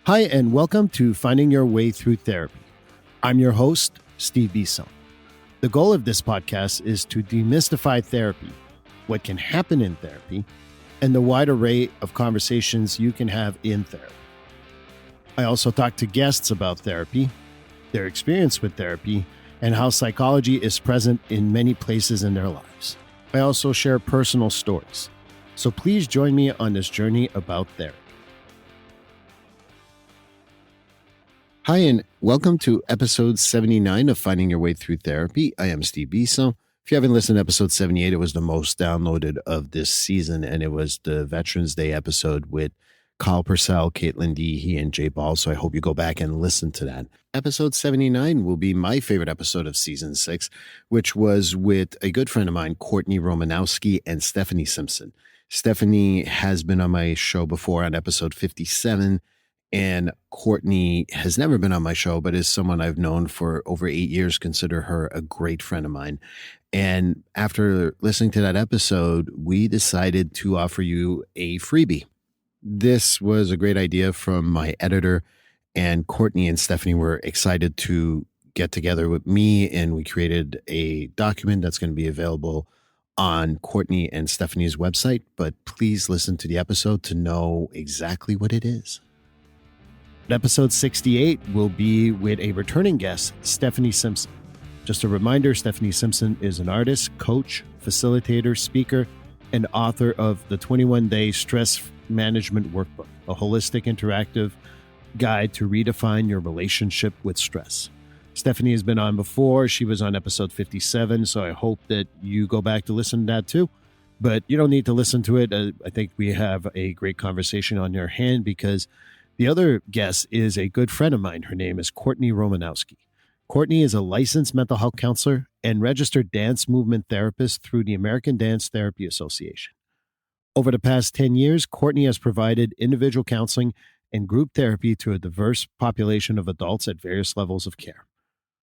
Hi, and welcome to Finding Your Way Through Therapy. I'm your host, Steve Bissell. The goal of this podcast is to demystify therapy, what can happen in therapy, and the wide array of conversations you can have in therapy. I also talk to guests about therapy, their experience with therapy, and how psychology is present in many places in their lives. I also share personal stories. So please join me on this journey about therapy. Hi, and welcome to episode 79 of Finding Your Way Through Therapy. I am Steve Bissell. If you haven't listened to episode 78, it was the most downloaded of this season, and it was the Veterans Day episode with Kyle Purcell, Caitlin Deehee, and Jay Ball, so I hope you go back and listen to that. Episode 79 will be my favorite episode of season 6, which was with a good friend of mine, Courtney Romanowski, and Stephanie Simpson. Stephanie has been on my show before on episode 57, and Courtney has never been on my show, but is someone I've known for over 8 years, consider her a great friend of mine. And after listening to that episode, we decided to offer you a freebie. This was a great idea from my editor, and Courtney and Stephanie were excited to get together with me, and we created a document that's going to be available on Courtney and Stephanie's website. But please listen to the episode to know exactly what it is. Episode 68 will be with a returning guest, Stephanie Simpson. Just a reminder, Stephanie Simpson is an artist, coach, facilitator, speaker, and author of the 21-day Stress Management Workbook, a holistic interactive guide to redefine your relationship with stress. Stephanie has been on before. She was on episode 57, so I hope that you go back to listen to that too. But you don't need to listen to it. I think we have a great conversation on your hand because the other guest is a good friend of mine. Her name is Courtney Romanowski. Courtney is a licensed mental health counselor and registered dance movement therapist through the American Dance Therapy Association. Over the past 10 years, Courtney has provided individual counseling and group therapy to a diverse population of adults at various levels of care.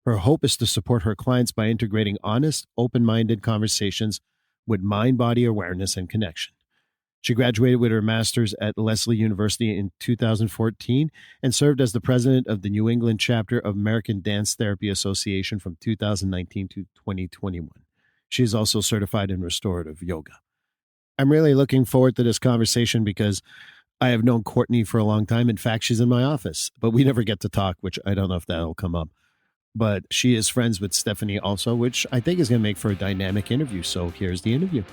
Her hope is to support her clients by integrating honest, open-minded conversations with mind-body awareness and connection. She graduated with her master's at Lesley University in 2014 and served as the president of the New England chapter of American Dance Therapy Association from 2019 to 2021. She is also certified in restorative yoga. I'm really looking forward to this conversation because I have known Courtney for a long time. In fact, she's in my office, but we never get to talk, which I don't know if that'll come up. But she is friends with Stephanie also, which I think is going to make for a dynamic interview. So here's the interview.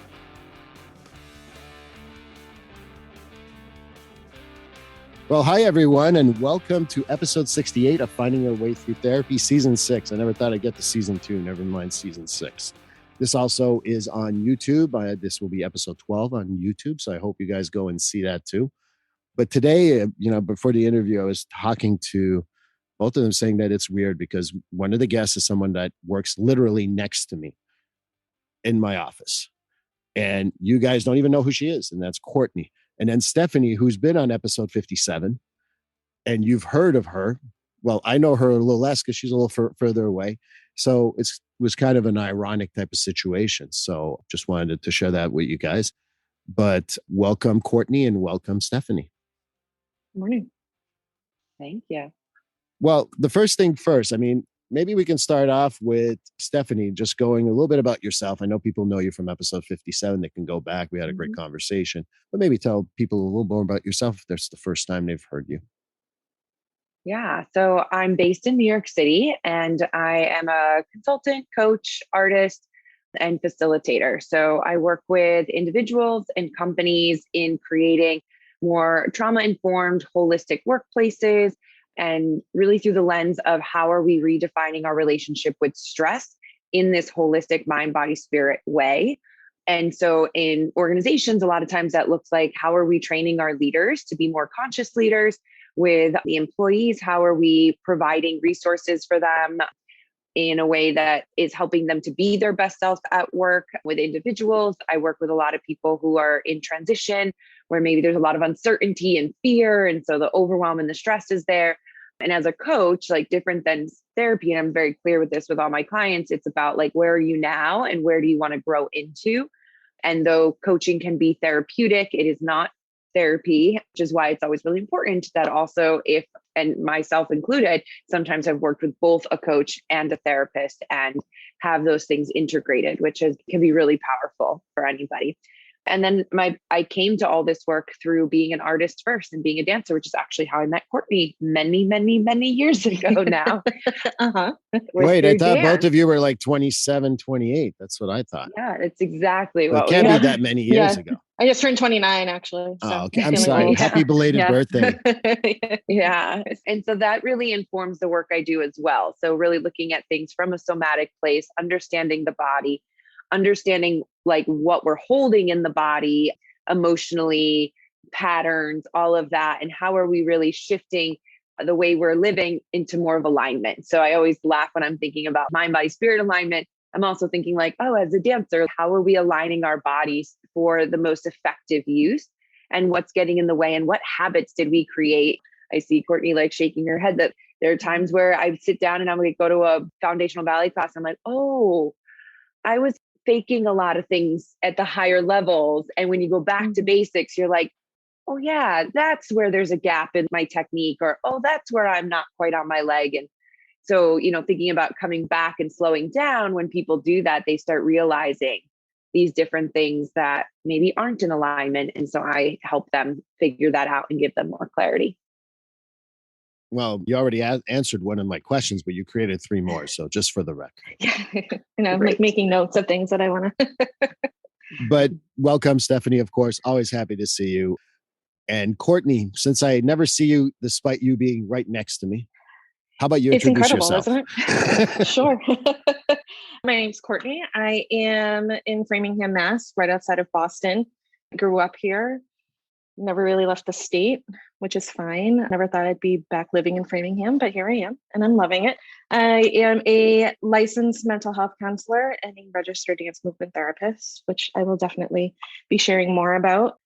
Well, hi, everyone, and welcome to episode 68 of Finding Your Way Through Therapy, season 6. I never thought I'd get to season 2, never mind season 6. This also is on YouTube. This will be episode 12 on YouTube, so I hope you guys go and see that too. But today, before the interview, I was talking to both of them saying that it's weird because one of the guests is someone that works literally next to me in my office. And you guys don't even know who she is, and that's Courtney. And then Stephanie, who's been on episode 57, and you've heard of her. Well, I know her a little less because she's a little further away. So it was kind of an ironic type of situation. So just wanted to share that with you guys. But welcome, Courtney, and welcome, Stephanie. Good morning. Thank you. Well, the first thing first, maybe we can start off with Stephanie, just going a little bit about yourself. I know people know you from episode 57. They can go back. We had a great conversation, but maybe tell people a little more about yourself if that's the first time they've heard you. Yeah. So I'm based in New York City and I am a consultant, coach, artist, and facilitator. So I work with individuals and companies in creating more trauma-informed, holistic workplaces, and really through the lens of how are we redefining our relationship with stress in this holistic mind, body, spirit way. And so in organizations, a lot of times that looks like how are we training our leaders to be more conscious leaders? With the employees, how are we providing resources for them in a way that is helping them to be their best self at work? With individuals, I work with a lot of people who are in transition, where maybe there's a lot of uncertainty and fear. And so the overwhelm and the stress is there. And as a coach, like different than therapy, and I'm very clear with this with all my clients, it's about like, where are you now and where do you want to grow into? And though coaching can be therapeutic, it is not therapy, which is why it's always really important that also if, and myself included, sometimes I've worked with both a coach and a therapist and have those things integrated, can be really powerful for anybody. And then I came to all this work through being an artist first and being a dancer, which is actually how I met Courtney many, many, many years ago now. Wait, I thought both of you were like 27, 28. That's what I thought. Yeah, it's exactly what it can't be that many years ago. I just turned 29 actually. So okay. I'm sorry. Old. Happy belated birthday. Yeah. And so that really informs the work I do as well. So really looking at things from a somatic place, understanding the body, understanding like what we're holding in the body emotionally, patterns, all of that. And how are we really shifting the way we're living into more of alignment? So I always laugh when I'm thinking about mind, body, spirit alignment. I'm also thinking like, oh, as a dancer, how are we aligning our bodies for the most effective use? And what's getting in the way? And what habits did we create? I see Courtney like shaking her head that there are times where I sit down and I'm going to go to a foundational ballet class. And I'm like, oh, I was faking a lot of things at the higher levels. And when you go back to basics, you're like, oh yeah, that's where there's a gap in my technique, or, oh, that's where I'm not quite on my leg. And so, thinking about coming back and slowing down, when people do that, they start realizing these different things that maybe aren't in alignment. And so I help them figure that out and give them more clarity. Well, you already answered one of my questions, but you created 3 more. So just for the record. Yeah. I'm like making notes of things that I want to. But welcome, Stephanie, of course. Always happy to see you. And Courtney, since I never see you, despite you being right next to me, how about you introduce yourself? Isn't it? Sure. My name's Courtney. I am in Framingham, Mass, right outside of Boston. I grew up here. Never really left the state, which is fine. Never thought I'd be back living in Framingham, but here I am, and I'm loving it. I am a licensed mental health counselor and a registered dance movement therapist, which I will definitely be sharing more about.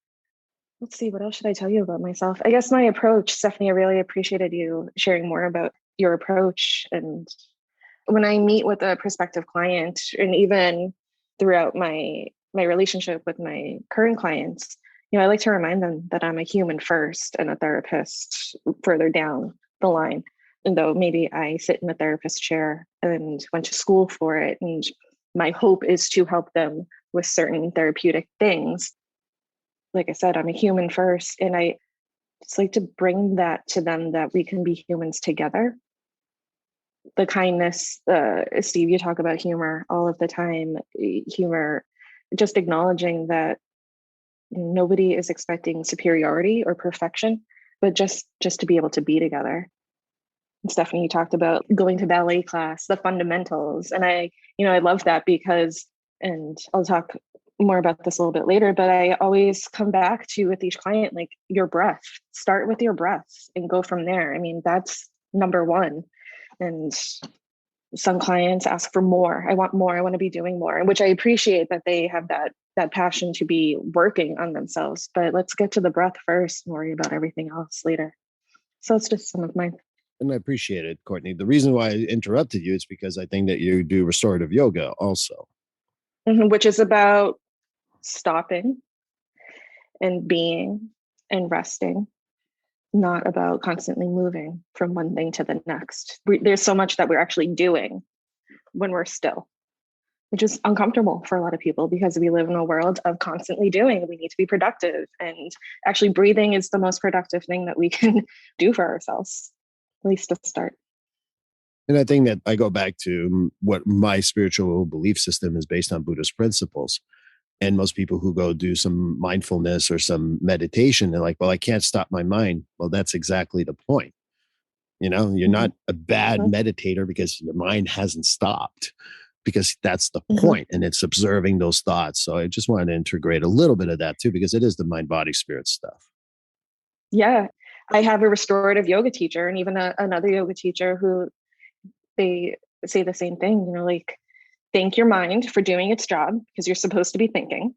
Let's see, what else should I tell you about myself? I guess my approach, Stephanie, I really appreciated you sharing more about your approach. And when I meet with a prospective client, and even throughout my relationship with my current clients, I like to remind them that I'm a human first and a therapist further down the line. And though maybe I sit in the therapist chair and went to school for it, and my hope is to help them with certain therapeutic things. Like I said, I'm a human first, and I just like to bring that to them, that we can be humans together. The kindness, Steve, you talk about humor all of the time. Humor, just acknowledging that nobody is expecting superiority or perfection, but just to be able to be together. And Stephanie, you talked about going to ballet class, the fundamentals. And I love that because, and I'll talk more about this a little bit later, but I always come back to with each client, like your breath, start with your breath and go from there. I mean, that's number one. And some clients ask for more. I want more. I want to be doing more, which I appreciate that they have that passion to be working on themselves. But let's get to the breath first and worry about everything else later. So it's just some of mine. And I appreciate it, Courtney. The reason why I interrupted you is because I think that you do restorative yoga also. Which is about stopping and being and resting, not about constantly moving from one thing to the next. There's so much that we're actually doing when we're still, which is uncomfortable for a lot of people because we live in a world of constantly doing. We need to be productive, and actually breathing is the most productive thing that we can do for ourselves, at least to start. And I think that I go back to what my spiritual belief system is based on Buddhist principles. And most people who go do some mindfulness or some meditation, they're like, well, I can't stop my mind. Well, that's exactly the point. You're not a bad meditator because your mind hasn't stopped, because that's the point, and it's observing those thoughts. So I just wanted to integrate a little bit of that too, because it is the mind, body, spirit stuff. Yeah. I have a restorative yoga teacher and even another yoga teacher who they say the same thing, like, thank your mind for doing its job because you're supposed to be thinking,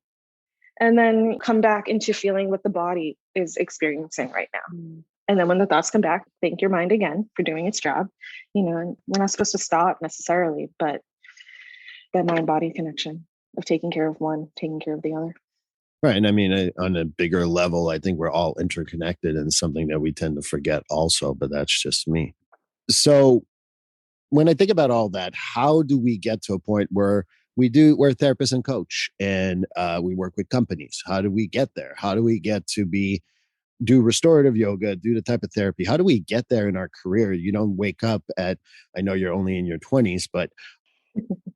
and then come back into feeling what the body is experiencing right now. And then when the thoughts come back, thank your mind again for doing its job. And we're not supposed to stop necessarily, but that mind body connection of taking care of one, taking care of the other. Right. And I mean, on a bigger level, I think we're all interconnected and something that we tend to forget also, but that's just me. So when I think about all that, how do we get to a point where we're a therapist and coach and we work with companies? How do we get there? How do we get to do restorative yoga, do the type of therapy? How do we get there in our career? You don't wake up I know you're only in your 20s, but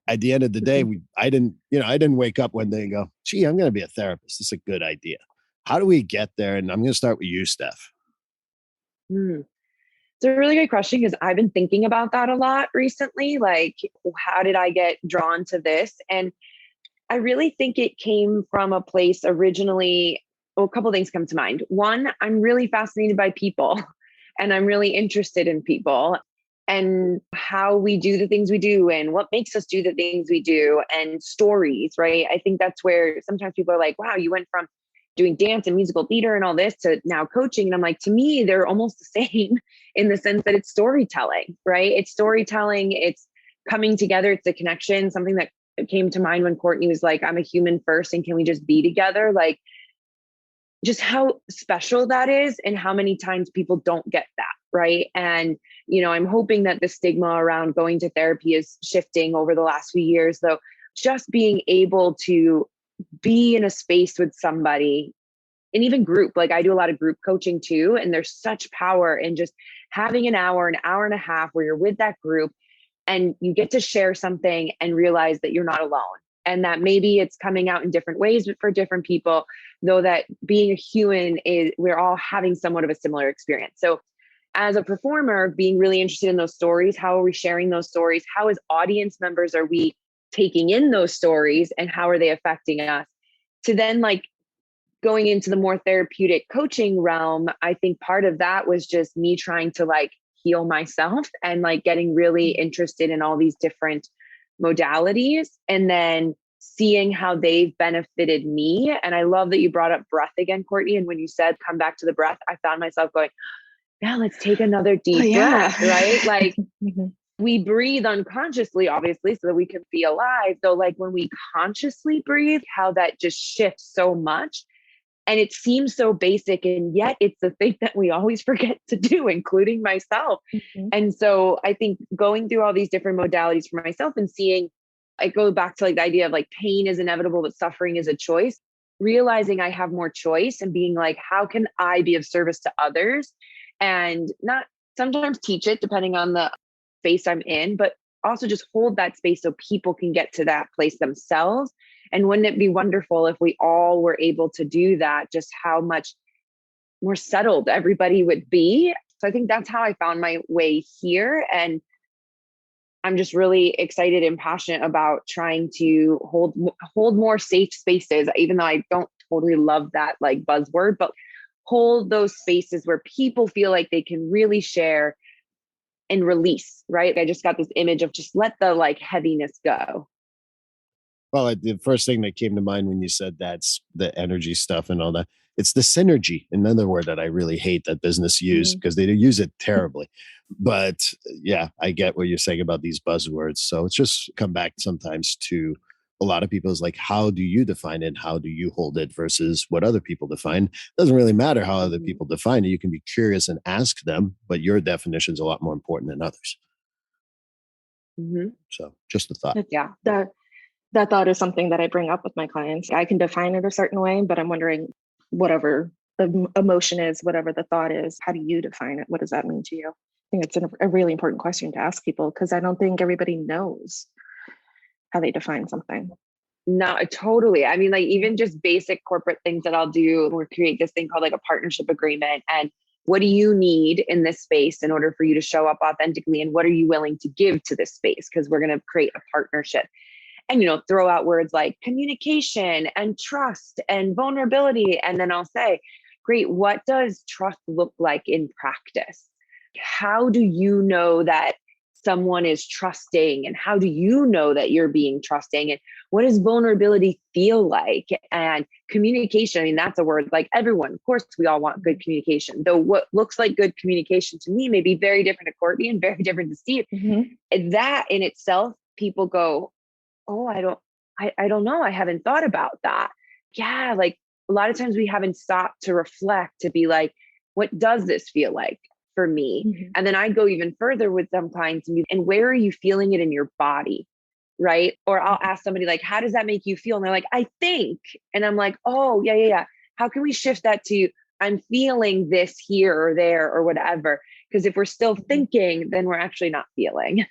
at the end of the day, I didn't wake up one day and go, gee, I'm going to be a therapist. This is a good idea. How do we get there? And I'm going to start with you, Steph. Hmm. It's a really good question because I've been thinking about that a lot recently. Like, how did I get drawn to this? And I really think it came from a place originally. Well, a couple of things come to mind. One, I'm really fascinated by people and I'm really interested in people and how we do the things we do and what makes us do the things we do and stories, right? I think that's where sometimes people are like, wow, you went from doing dance and musical theater and all this to now coaching. And I'm like, to me, they're almost the same in the sense that it's storytelling, right? It's storytelling, it's coming together, it's a connection, something that came to mind when Courtney was like, I'm a human first and can we just be together? Like, just how special that is and how many times people don't get that, right? And I'm hoping that the stigma around going to therapy is shifting over the last few years, though. Just being able to be in a space with somebody, and even group, like I do a lot of group coaching too, and there's such power in just having an hour and a half where you're with that group and you get to share something and realize that you're not alone, and that maybe it's coming out in different ways for different people, though that being a human is, we're all having somewhat of a similar experience. So as a performer, being really interested in those stories, how are we sharing those stories? How as audience members are we taking in those stories and how are they affecting us? To then like going into the more therapeutic coaching realm, I think part of that was just me trying to like heal myself and like getting really interested in all these different modalities and then seeing how they've benefited me. And I love that you brought up breath again, Courtney. And when you said come back to the breath, I found myself going, yeah, let's take another deep breath, right? Like we breathe unconsciously, obviously, so that we can be alive. So like when we consciously breathe, how that just shifts so much. And it seems so basic, and yet it's the thing that we always forget to do, including myself. Mhm. And so I think going through all these different modalities for myself and seeing, I go back to like the idea of like pain is inevitable, but suffering is a choice, realizing I have more choice and being like, how can I be of service to others? And not sometimes teach it depending on the space I'm in, but also just hold that space so people can get to that place themselves. And wouldn't it be wonderful if we all were able to do that, just how much more settled everybody would be? So I think that's how I found my way here. And I'm just really excited and passionate about trying to hold more safe spaces, even though I don't totally love that like buzzword, but hold those spaces where people feel like they can really share and release, right? I just got this image of just let the like heaviness go. Well, the first thing that came to mind when you said that's the energy stuff and all that, it's the synergy. Another word that I really hate that business use because they use it terribly. But yeah, I get what you're saying about these buzzwords. So it's just come back sometimes to a lot of people is like, how do you define it? How do you hold it versus what other people define? It doesn't really matter how other people define it. You can be curious and ask them, but your definition is a lot more important than others. Mm-hmm. So just a thought. Yeah. That thought is something that I bring up with my clients. I can define it a certain way, but I'm wondering, whatever the emotion is, whatever the thought is, how do you define it? What does that mean to you? I think it's a really important question to ask people because I don't think everybody knows how they define something. No, totally. I mean, like even just basic corporate things that I'll do, we create this thing called like a partnership agreement. And what do you need in this space in order for you to show up authentically? And what are you willing to give to this space? Because we're going to create a partnership. And, throw out words like communication and trust and vulnerability. And then I'll say, great, what does trust look like in practice? How do you know that someone is trusting? And how do you know that you're being trusting? And what does vulnerability feel like? And communication, I mean, that's a word like everyone, of course, we all want good communication, though what looks like good communication to me may be very different to Courtney and very different to Steve. And that in itself, people go, oh, I don't know. I haven't thought about that. Yeah. Like a lot of times we haven't stopped to reflect, to be like, what does this feel like for me? Mm-hmm. And then I go even further with some clients and where are you feeling it in your body? Right. Or I'll ask somebody like, how does that make you feel? And they're like, I think. And I'm like, oh, yeah. How can we shift that to I'm feeling this here or there or whatever? Because if we're still thinking, then we're actually not feeling.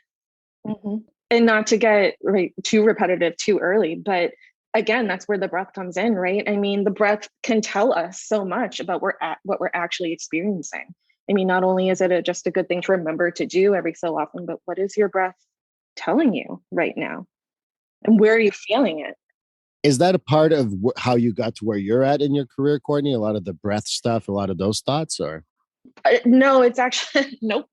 Mm-hmm. And not to get too repetitive too early, but again, that's where the breath comes in, right? I mean, the breath can tell us so much about what we're actually experiencing. I mean, not only is it just a good thing to remember to do every so often, but what is your breath telling you right now? And where are you feeling it? Is that a part of how you got to where you're at in your career, Courtney? A lot of the breath stuff, a lot of those thoughts, or? No, it's actually, nope.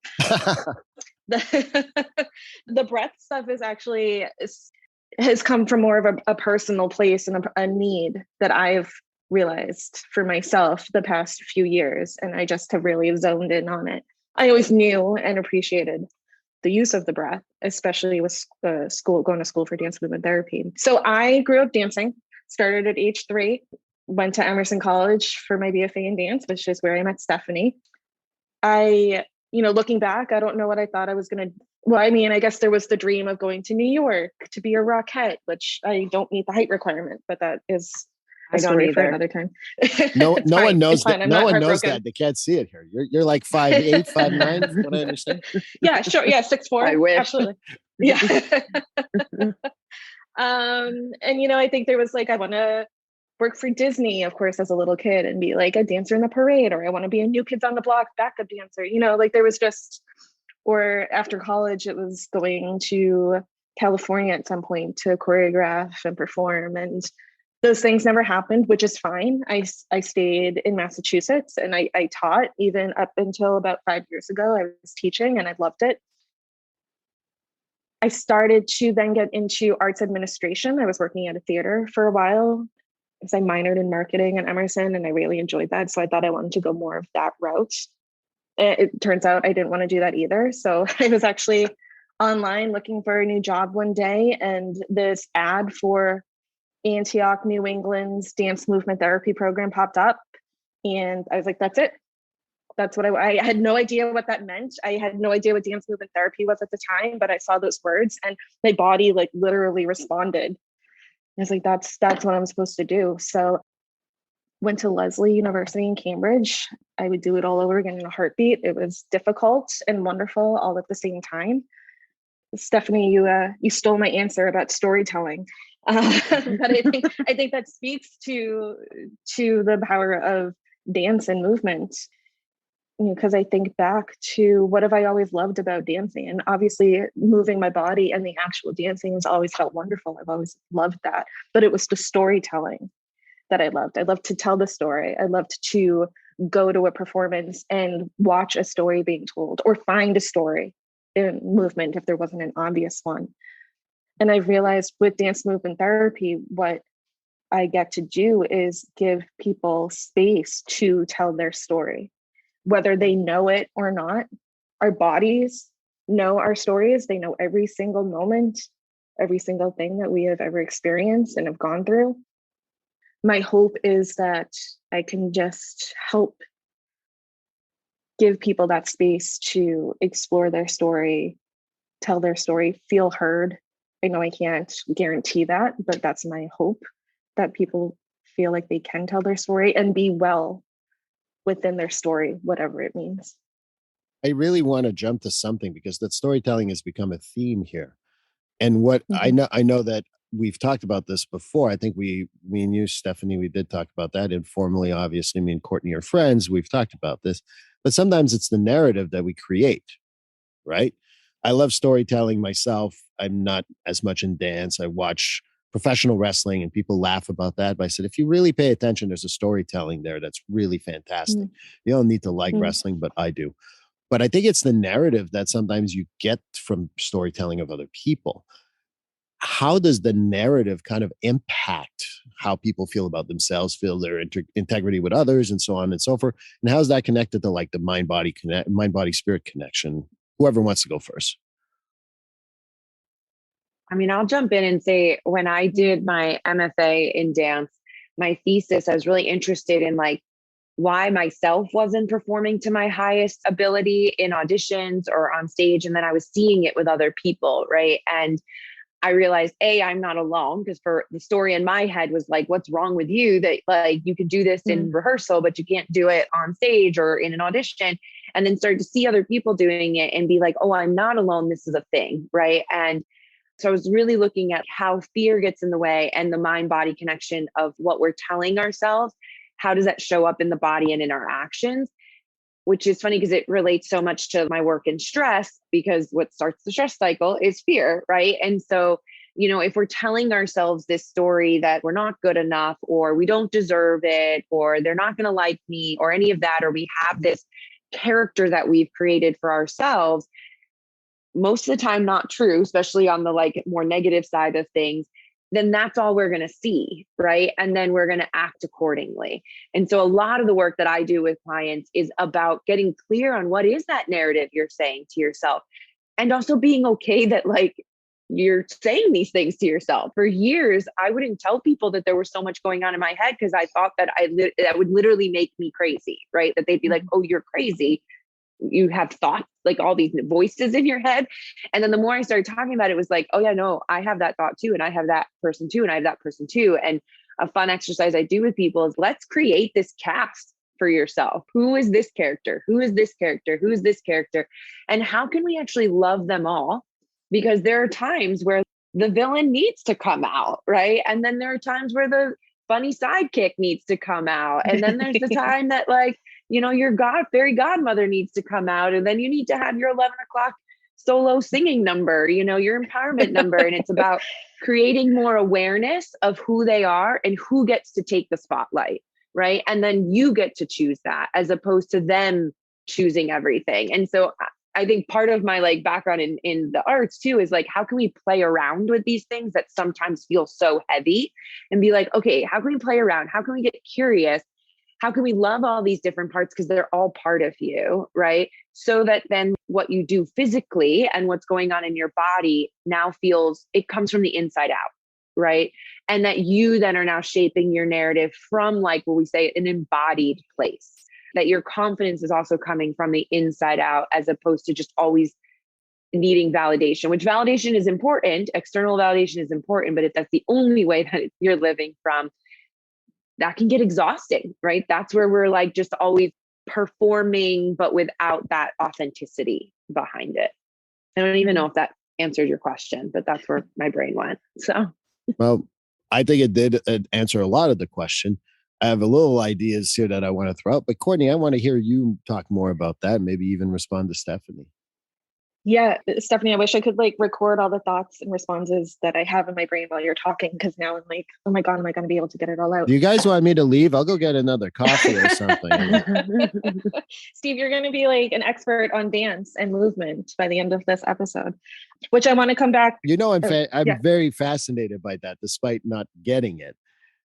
The breath stuff is actually has come from more of a personal place and a need that I've realized for myself the past few years. And I just have really zoned in on it. I always knew and appreciated the use of the breath, especially with going to school for dance movement therapy. So I grew up dancing, started at age 3, went to Emerson College for my BFA in dance, which is where I met Stephanie. Looking back, I don't know what I thought I was going to. Well, I mean, I guess there was the dream of going to New York to be a Rockette, which I don't meet the height requirement, but that is a story for another time. No one knows that. No one knows heartbroken. that. They can't see it here. You're like 5'8", 5'9", from what I understand. Yeah, sure. Yeah, 6'4". I wish. Absolutely. Yeah. And I think there was I want to work for Disney, of course, as a little kid and be like a dancer in the parade, or I want to be a New Kids on the Block backup dancer. There was just, or after college, it was going to California at some point to choreograph and perform. And those things never happened, which is fine. I stayed in Massachusetts and I taught even up until about 5 years ago. I was teaching and I loved it. I started to then get into arts administration. I was working at a theater for a while because I minored in marketing at Emerson and I really enjoyed that. So I thought I wanted to go more of that route. It turns out I didn't want to do that either. So I was actually online looking for a new job one day, and this ad for Antioch, New England's dance movement therapy program popped up. And I was like, that's it. That's what I had no idea what that meant. I had no idea what dance movement therapy was at the time, but I saw those words and my body literally responded. I was like, that's what I'm supposed to do. So went to Lesley University in Cambridge. I would do it all over again in a heartbeat. It was difficult and wonderful all at the same time. Stephanie, you stole my answer about storytelling. But I think that speaks to the power of dance and movement. Because I think back to what have I always loved about dancing, and obviously moving my body and the actual dancing has always felt wonderful. I've always loved that, but it was the storytelling that I loved. I loved to tell the story. I loved to go to a performance and watch a story being told, or find a story in movement if there wasn't an obvious one. And I realized with dance movement therapy, what I get to do is give people space to tell their story, whether they know it or not. Our bodies know our stories. They know every single moment, every single thing that we have ever experienced and have gone through. My hope is that I can just help give people that space to explore their story, tell their story, feel heard. I know I can't guarantee that, but that's my hope, that people feel like they can tell their story and be well within their story, whatever it means. I really want to jump to something because that storytelling has become a theme here. And what I know that we've talked about this before. I think me and you, Stephanie, we did talk about that informally. Obviously, me and Courtney are friends. We've talked about this, but sometimes it's the narrative that we create, right? I love storytelling myself. I'm not as much in dance. I watch professional wrestling and people laugh about that. But I said, if you really pay attention, there's a storytelling there that's really fantastic. You don't need to like wrestling, but I do. But I think it's the narrative that sometimes you get from storytelling of other people. How does the narrative kind of impact how people feel about themselves, feel their integrity with others, and so on and so forth? And how's that connected to the mind body spirit connection? Whoever wants to go first. I mean, I'll jump in and say when I did my MFA in dance, my thesis, I was really interested in like why myself wasn't performing to my highest ability in auditions or on stage. And then I was seeing it with other people, right? And I realized, I'm not alone, because for the story in my head was like, what's wrong with you that like you can do this in rehearsal, but you can't do it on stage or in an audition. And then started to see other people doing it and be like, oh, I'm not alone. This is a thing, right? And so I was really looking at how fear gets in the way and the mind-body connection of what we're telling ourselves. How does that show up in the body and in our actions? Which is funny because it relates so much to my work in stress, because what starts the stress cycle is fear, right? And so, if we're telling ourselves this story that we're not good enough, or we don't deserve it, or they're not going to like me, or any of that, or we have this character that we've created for ourselves, most of the time not true, especially on the like more negative side of things, then that's all we're going to see, right? And then we're going to act accordingly. And so a lot of the work that I do with clients is about getting clear on what is that narrative you're saying to yourself, and also being okay that like you're saying these things to yourself. For years, I wouldn't tell people that there was so much going on in my head because I thought that that would literally make me crazy, right? That they'd be like, oh, you're crazy. You have thoughts, like all these voices in your head. And then the more I started talking about it, it was like, oh yeah, no, I have that thought too. And I have that person too. And I have that person too. And a fun exercise I do with people is let's create this cast for yourself. Who is this character? Who is this character? Who is this character? And how can we actually love them all? Because there are times where the villain needs to come out, right? And then there are times where the funny sidekick needs to come out. And then there's the time that like, your fairy godmother needs to come out. And then you need to have your 11 o'clock solo singing number, your empowerment number. And it's about creating more awareness of who they are and who gets to take the spotlight, right? And then you get to choose that as opposed to them choosing everything. And so I think part of my like background in the arts too is like, how can we play around with these things that sometimes feel so heavy and be like, okay, how can we play around? How can we get curious? How can we love all these different parts because they're all part of you, right? So that then what you do physically and what's going on in your body now it comes from the inside out, right? And that you then are now shaping your narrative from like what we say, an embodied place. That your confidence is also coming from the inside out as opposed to just always needing validation, which validation is important. External validation is important, but if that's the only way that you're living from, that can get exhausting, right? That's where we're like just always performing, but without that authenticity behind it. I don't even know if that answered your question, but that's where my brain went. So, well, I think it did answer a lot of the question. I have a little ideas here that I want to throw out, but Courtney, I want to hear you talk more about that. Maybe even respond to Stephanie. Yeah, Stephanie, I wish I could like record all the thoughts and responses that I have in my brain while you're talking, because now I'm like, oh my God, am I going to be able to get it all out? Do you guys want me to leave? I'll go get another coffee or something. Steve, you're going to be like an expert on dance and movement by the end of this episode, which I want to come back. I'm very fascinated by that, despite not getting it.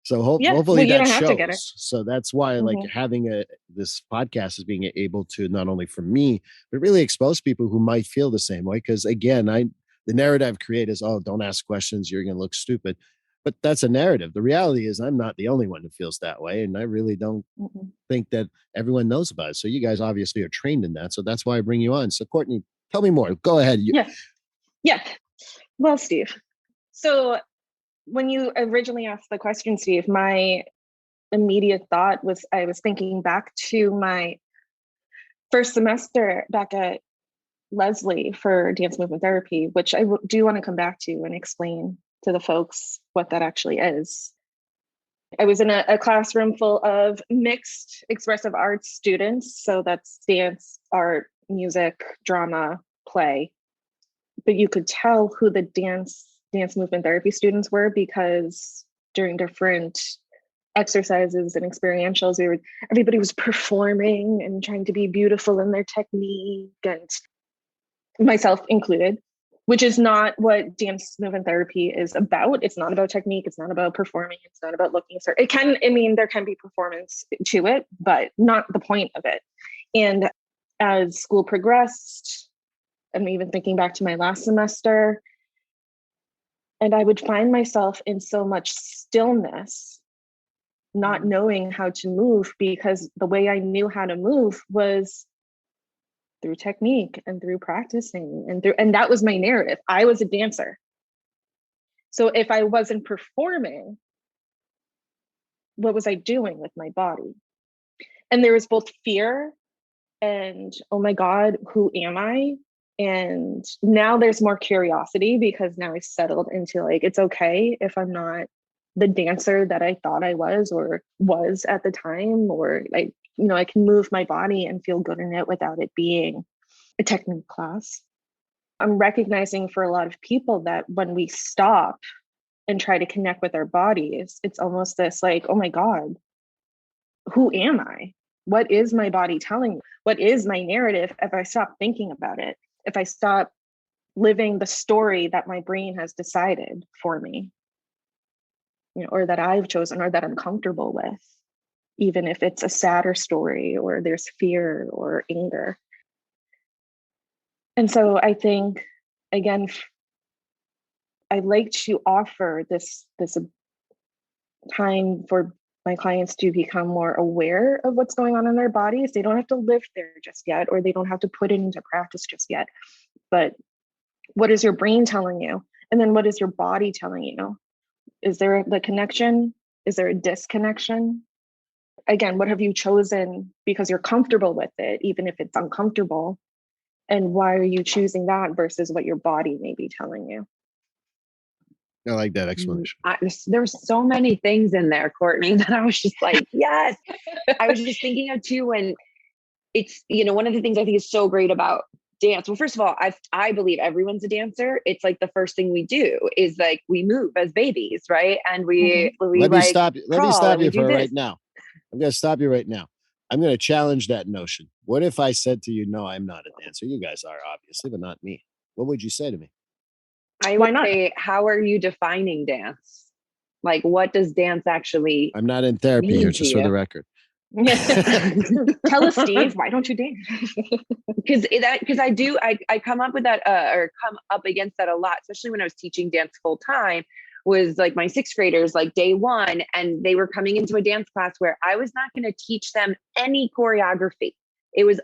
So hopefully that shows. So that's why like having this podcast is being able to not only for me, but really expose people who might feel the same way. Because again, the narrative I've created is, oh, don't ask questions, you're going to look stupid. But that's a narrative. The reality is I'm not the only one who feels that way. And I really don't think that everyone knows about it. So you guys obviously are trained in that. So that's why I bring you on. So Courtney, tell me more. Go ahead. Yeah. Well, Steve, so when you originally asked the question, Steve, my immediate thought was I was thinking back to my first semester back at Leslie for dance movement therapy, which I do want to come back to and explain to the folks what that actually is. I was in a classroom full of mixed expressive arts students. So that's dance, art, music, drama, play. But you could tell who the dance movement therapy students were because during different exercises and experientials, everybody was performing and trying to be beautiful in their technique, and myself included, which is not what dance movement therapy is about. It's not about technique. It's not about performing. It's not about looking certain. There can be performance to it, but not the point of it. And as school progressed, I'm even thinking back to my last semester, and I would find myself in so much stillness not knowing how to move, because the way I knew how to move was through technique and through practicing and that was my narrative. I was a dancer. So if I wasn't performing, what was I doing with my body? And there was both fear and, oh my God, who am I? And now there's more curiosity, because now I settled into like, it's okay if I'm not the dancer that I thought I was or was at the time, or like, I can move my body and feel good in it without it being a technique class. I'm recognizing for a lot of people that when we stop and try to connect with our bodies, it's almost this like, oh my God, who am I? What is my body telling me? What is my narrative? If I stop thinking about it, if I stop living the story that my brain has decided for me, or that I've chosen or that I'm comfortable with, even if it's a sadder story or there's fear or anger. And so I think, again, I like to offer this time for my clients to become more aware of what's going on in their bodies. They don't have to live there just yet, or they don't have to put it into practice just yet. But what is your brain telling you? And then what is your body telling you? Is there the connection? Is there a disconnection? Again, what have you chosen because you're comfortable with it, even if it's uncomfortable? And why are you choosing that versus what your body may be telling you? I like that explanation. There's so many things in there, Courtney, that I was just like, yes. I was just thinking of too, when it's, one of the things I think is so great about dance. Well, first of all, I believe everyone's a dancer. It's like the first thing we do is like we move as babies, right? And we Let me stop you for this. right now. I'm going to stop you right now. I'm going to challenge that notion. What if I said to you, no, I'm not a dancer? You guys are, obviously, but not me. What would you say to me? I would say, how are you defining dance? Like, what does dance actually I'm not in therapy here, just for the record. Tell us, Steve, why don't you dance? Because I come up with that or come up against that a lot, especially when I was teaching dance full time. Was like my sixth graders, like day one, and they were coming into a dance class where I was not going to teach them any choreography. It was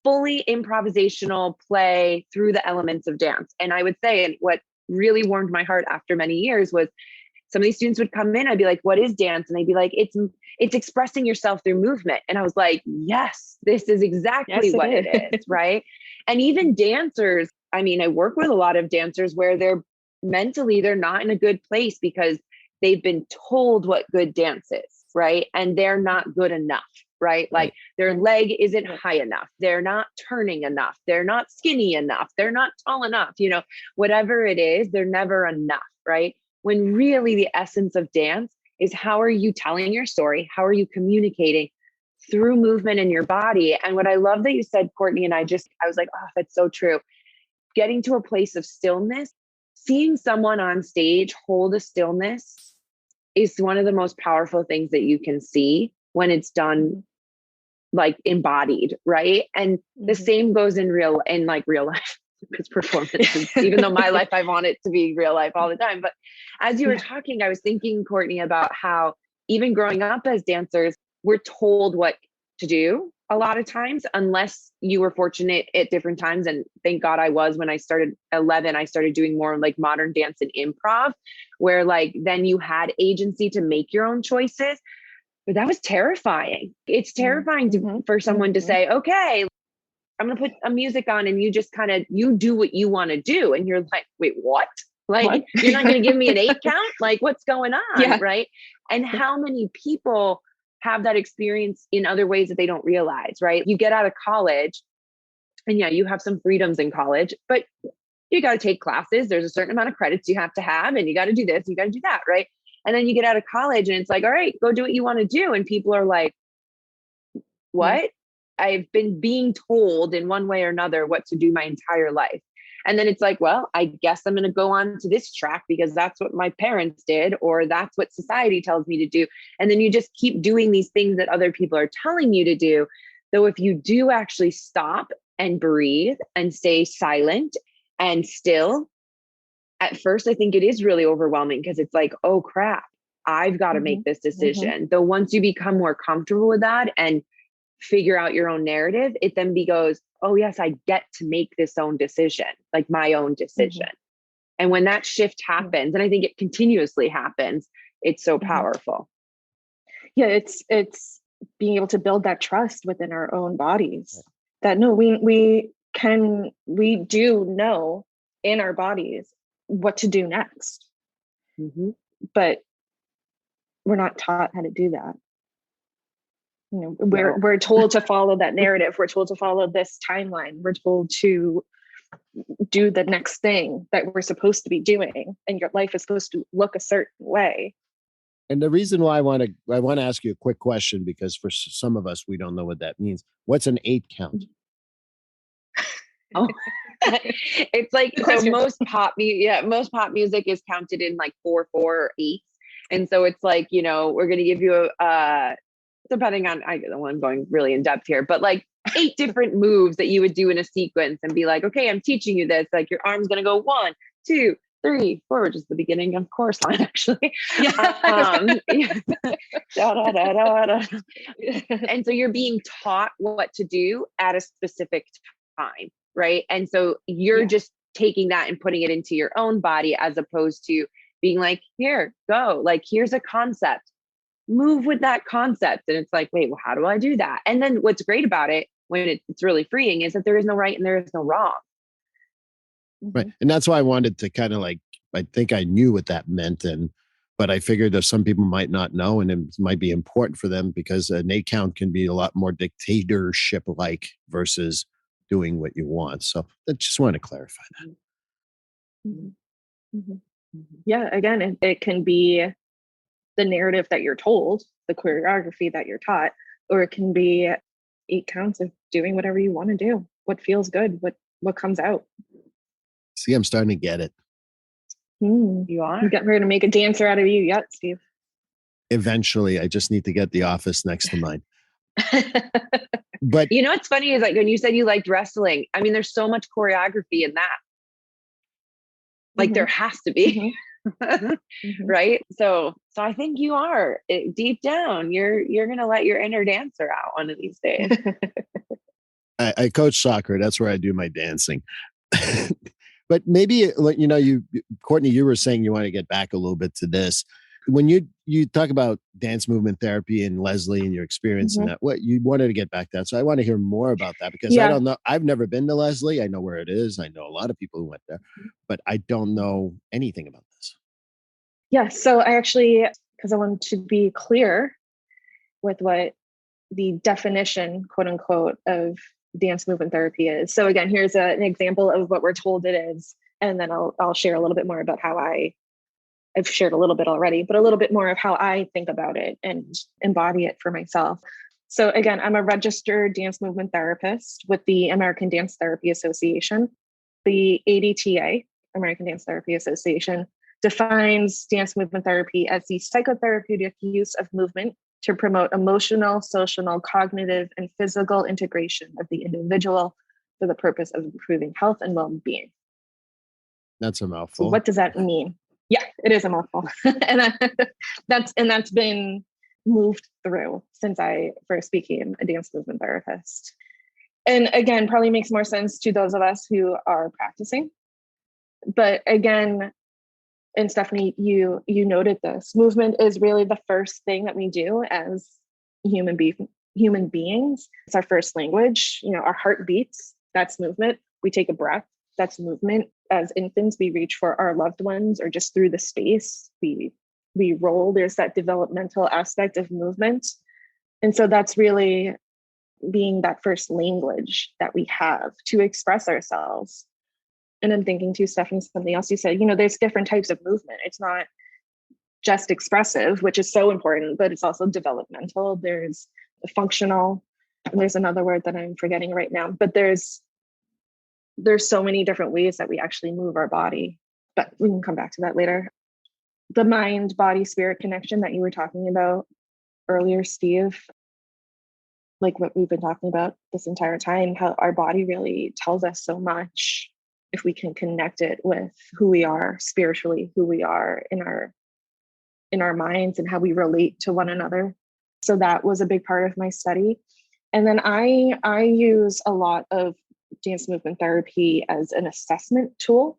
fully improvisational play through the elements of dance. And I would say, and what really warmed my heart after many years was some of these students would come in, I'd be like, what is dance? And they'd be like, it's expressing yourself through movement. And I was like, yes, this is exactly what it is. Right. And even dancers, I work with a lot of dancers where they're not in a good place because they've been told what good dance is. Right. And they're not good enough. Right. Like their leg isn't high enough. They're not turning enough. They're not skinny enough. They're not tall enough. Whatever it is, they're never enough. Right. When really the essence of dance is, how are you telling your story? How are you communicating through movement in your body? And what I love that you said, Courtney, and I was like, oh, that's so true. Getting to a place of stillness, seeing someone on stage hold a stillness is one of the most powerful things that you can see when it's done like embodied, right? And the same goes in real life. Because performances, even though my life, I want it to be real life all the time. But as you were talking, I was thinking, Courtney, about how even growing up as dancers, we're told what to do a lot of times, unless you were fortunate at different times. And thank God I was. When I started 11, I started doing more like modern dance and improv, where like then you had agency to make your own choices. But that was terrifying. It's terrifying for someone to say, okay, I'm going to put a music on and you just you do what you want to do. And you're like, wait, what? Like, you're not going to give me an 8 count? Like, what's going on? Yeah. Right. And how many people have that experience in other ways that they don't realize, right? You get out of college and you have some freedoms in college, but you got to take classes. There's a certain amount of credits you have to have, and you got to do this, you got to do that. Right. And then you get out of college and it's like, all right, go do what you want to do. And people are like, what? Yeah. I've been being told in one way or another what to do my entire life. And then it's like, well, I guess I'm going to go on to this track because that's what my parents did, or that's what society tells me to do. And then you just keep doing these things that other people are telling you to do. Though if you do actually stop and breathe and stay silent and still, at first, I think it is really overwhelming because it's like, oh crap, I've got to make this decision. Though once you become more comfortable with that and figure out your own narrative, it then goes, oh yes, I get to make this own decision, like my own decision. And when that shift happens, and I think it continuously happens, it's so powerful. Yeah, it's being able to build that trust within our own bodies that no, we do know in our bodies what to do next. But we're not taught how to do that. You know, we're told to follow that narrative. We're told to follow this timeline. We're told to do the next thing that we're supposed to be doing, and your life is supposed to look a certain way. And the reason why I want to ask you a quick question, because for some of us, we don't know what that means. What's an 8 count? Oh, it's like, so most pop music is counted in like 4, 4, or 8. And so it's like, you know, we're going to give you depending on, I'm going really in depth here, but like 8 different moves that you would do in a sequence and be like, okay, I'm teaching you this. Like your arm's going to go 1, 2, 3, 4, which is the beginning of chorus line, actually. And so you're being taught what to do at a specific time, right? And so you're just taking that and putting it into your own body, as opposed to being like, here, go, like, here's a concept, move with that concept. And it's like, wait, well, how do I do that? And then what's great about it, when it's really freeing, is that there is no right and there is no wrong. Right. And that's why I wanted to kind of like, I think I knew what that meant. But I figured that some people might not know, and it might be important for them, because an 8 count can be a lot more dictatorship-like versus doing what you want. So I just wanted to clarify that. Yeah, again, it can be the narrative that you're told, the choreography that you're taught, or it can be 8 counts of doing whatever you want to do, what feels good, what comes out. See, I'm starting to get it. You are? You getting ready to make a dancer out of you yet, Steve? Eventually, I just need to get the office next to mine. But you know what's funny is, like, when you said you liked wrestling, I mean, there's so much choreography in that. Like there has to be. Right? So I think you are, deep down, you're going to let your inner dancer out one of these days. I coach soccer. That's where I do my dancing. But maybe, you know, Courtney, you were saying you want to get back a little bit to this. When you talk about dance movement therapy and Leslie and your experience in that, what you wanted to get back to that. So I want to hear more about that, because I don't know. I've never been to Leslie. I know where it is. I know a lot of people who went there, but I don't know anything about this. Yeah. So I actually, because I wanted to be clear with what the definition, quote unquote, of dance movement therapy is. So again, here's an example of what we're told it is. And then I'll share a little bit more about how I've shared a little bit already, but a little bit more of how I think about it and embody it for myself. So again, I'm a registered dance movement therapist with the American Dance Therapy Association. The ADTA, American Dance Therapy Association, defines dance movement therapy as the psychotherapeutic use of movement to promote emotional, social, cognitive, and physical integration of the individual for the purpose of improving health and well-being. That's a mouthful. So what does that mean? Yeah, it is a mouthful. And that's been moved through since I first became a dance movement therapist. And again, probably makes more sense to those of us who are practicing. But again, and Stephanie, you noted this, movement is really the first thing that we do as human beings. It's our first language. You know, our heart beats, that's movement. We take a breath, that's movement. As infants, we reach for our loved ones, or just through the space, we roll. There's that developmental aspect of movement. And so that's really being that first language that we have to express ourselves. And I'm thinking too, Stephanie, something else you said, you know, there's different types of movement. It's not just expressive, which is so important, but it's also developmental. There's functional, and there's another word that I'm forgetting right now, but there's so many different ways that we actually move our body, but we can come back to that later. The mind, body, spirit connection that you were talking about earlier, Steve, like what we've been talking about this entire time, how our body really tells us so much if we can connect it with who we are spiritually, who we are in our in our minds and how we relate to one another. So that was a big part of my study. And then I use a lot of dance movement therapy as an assessment tool,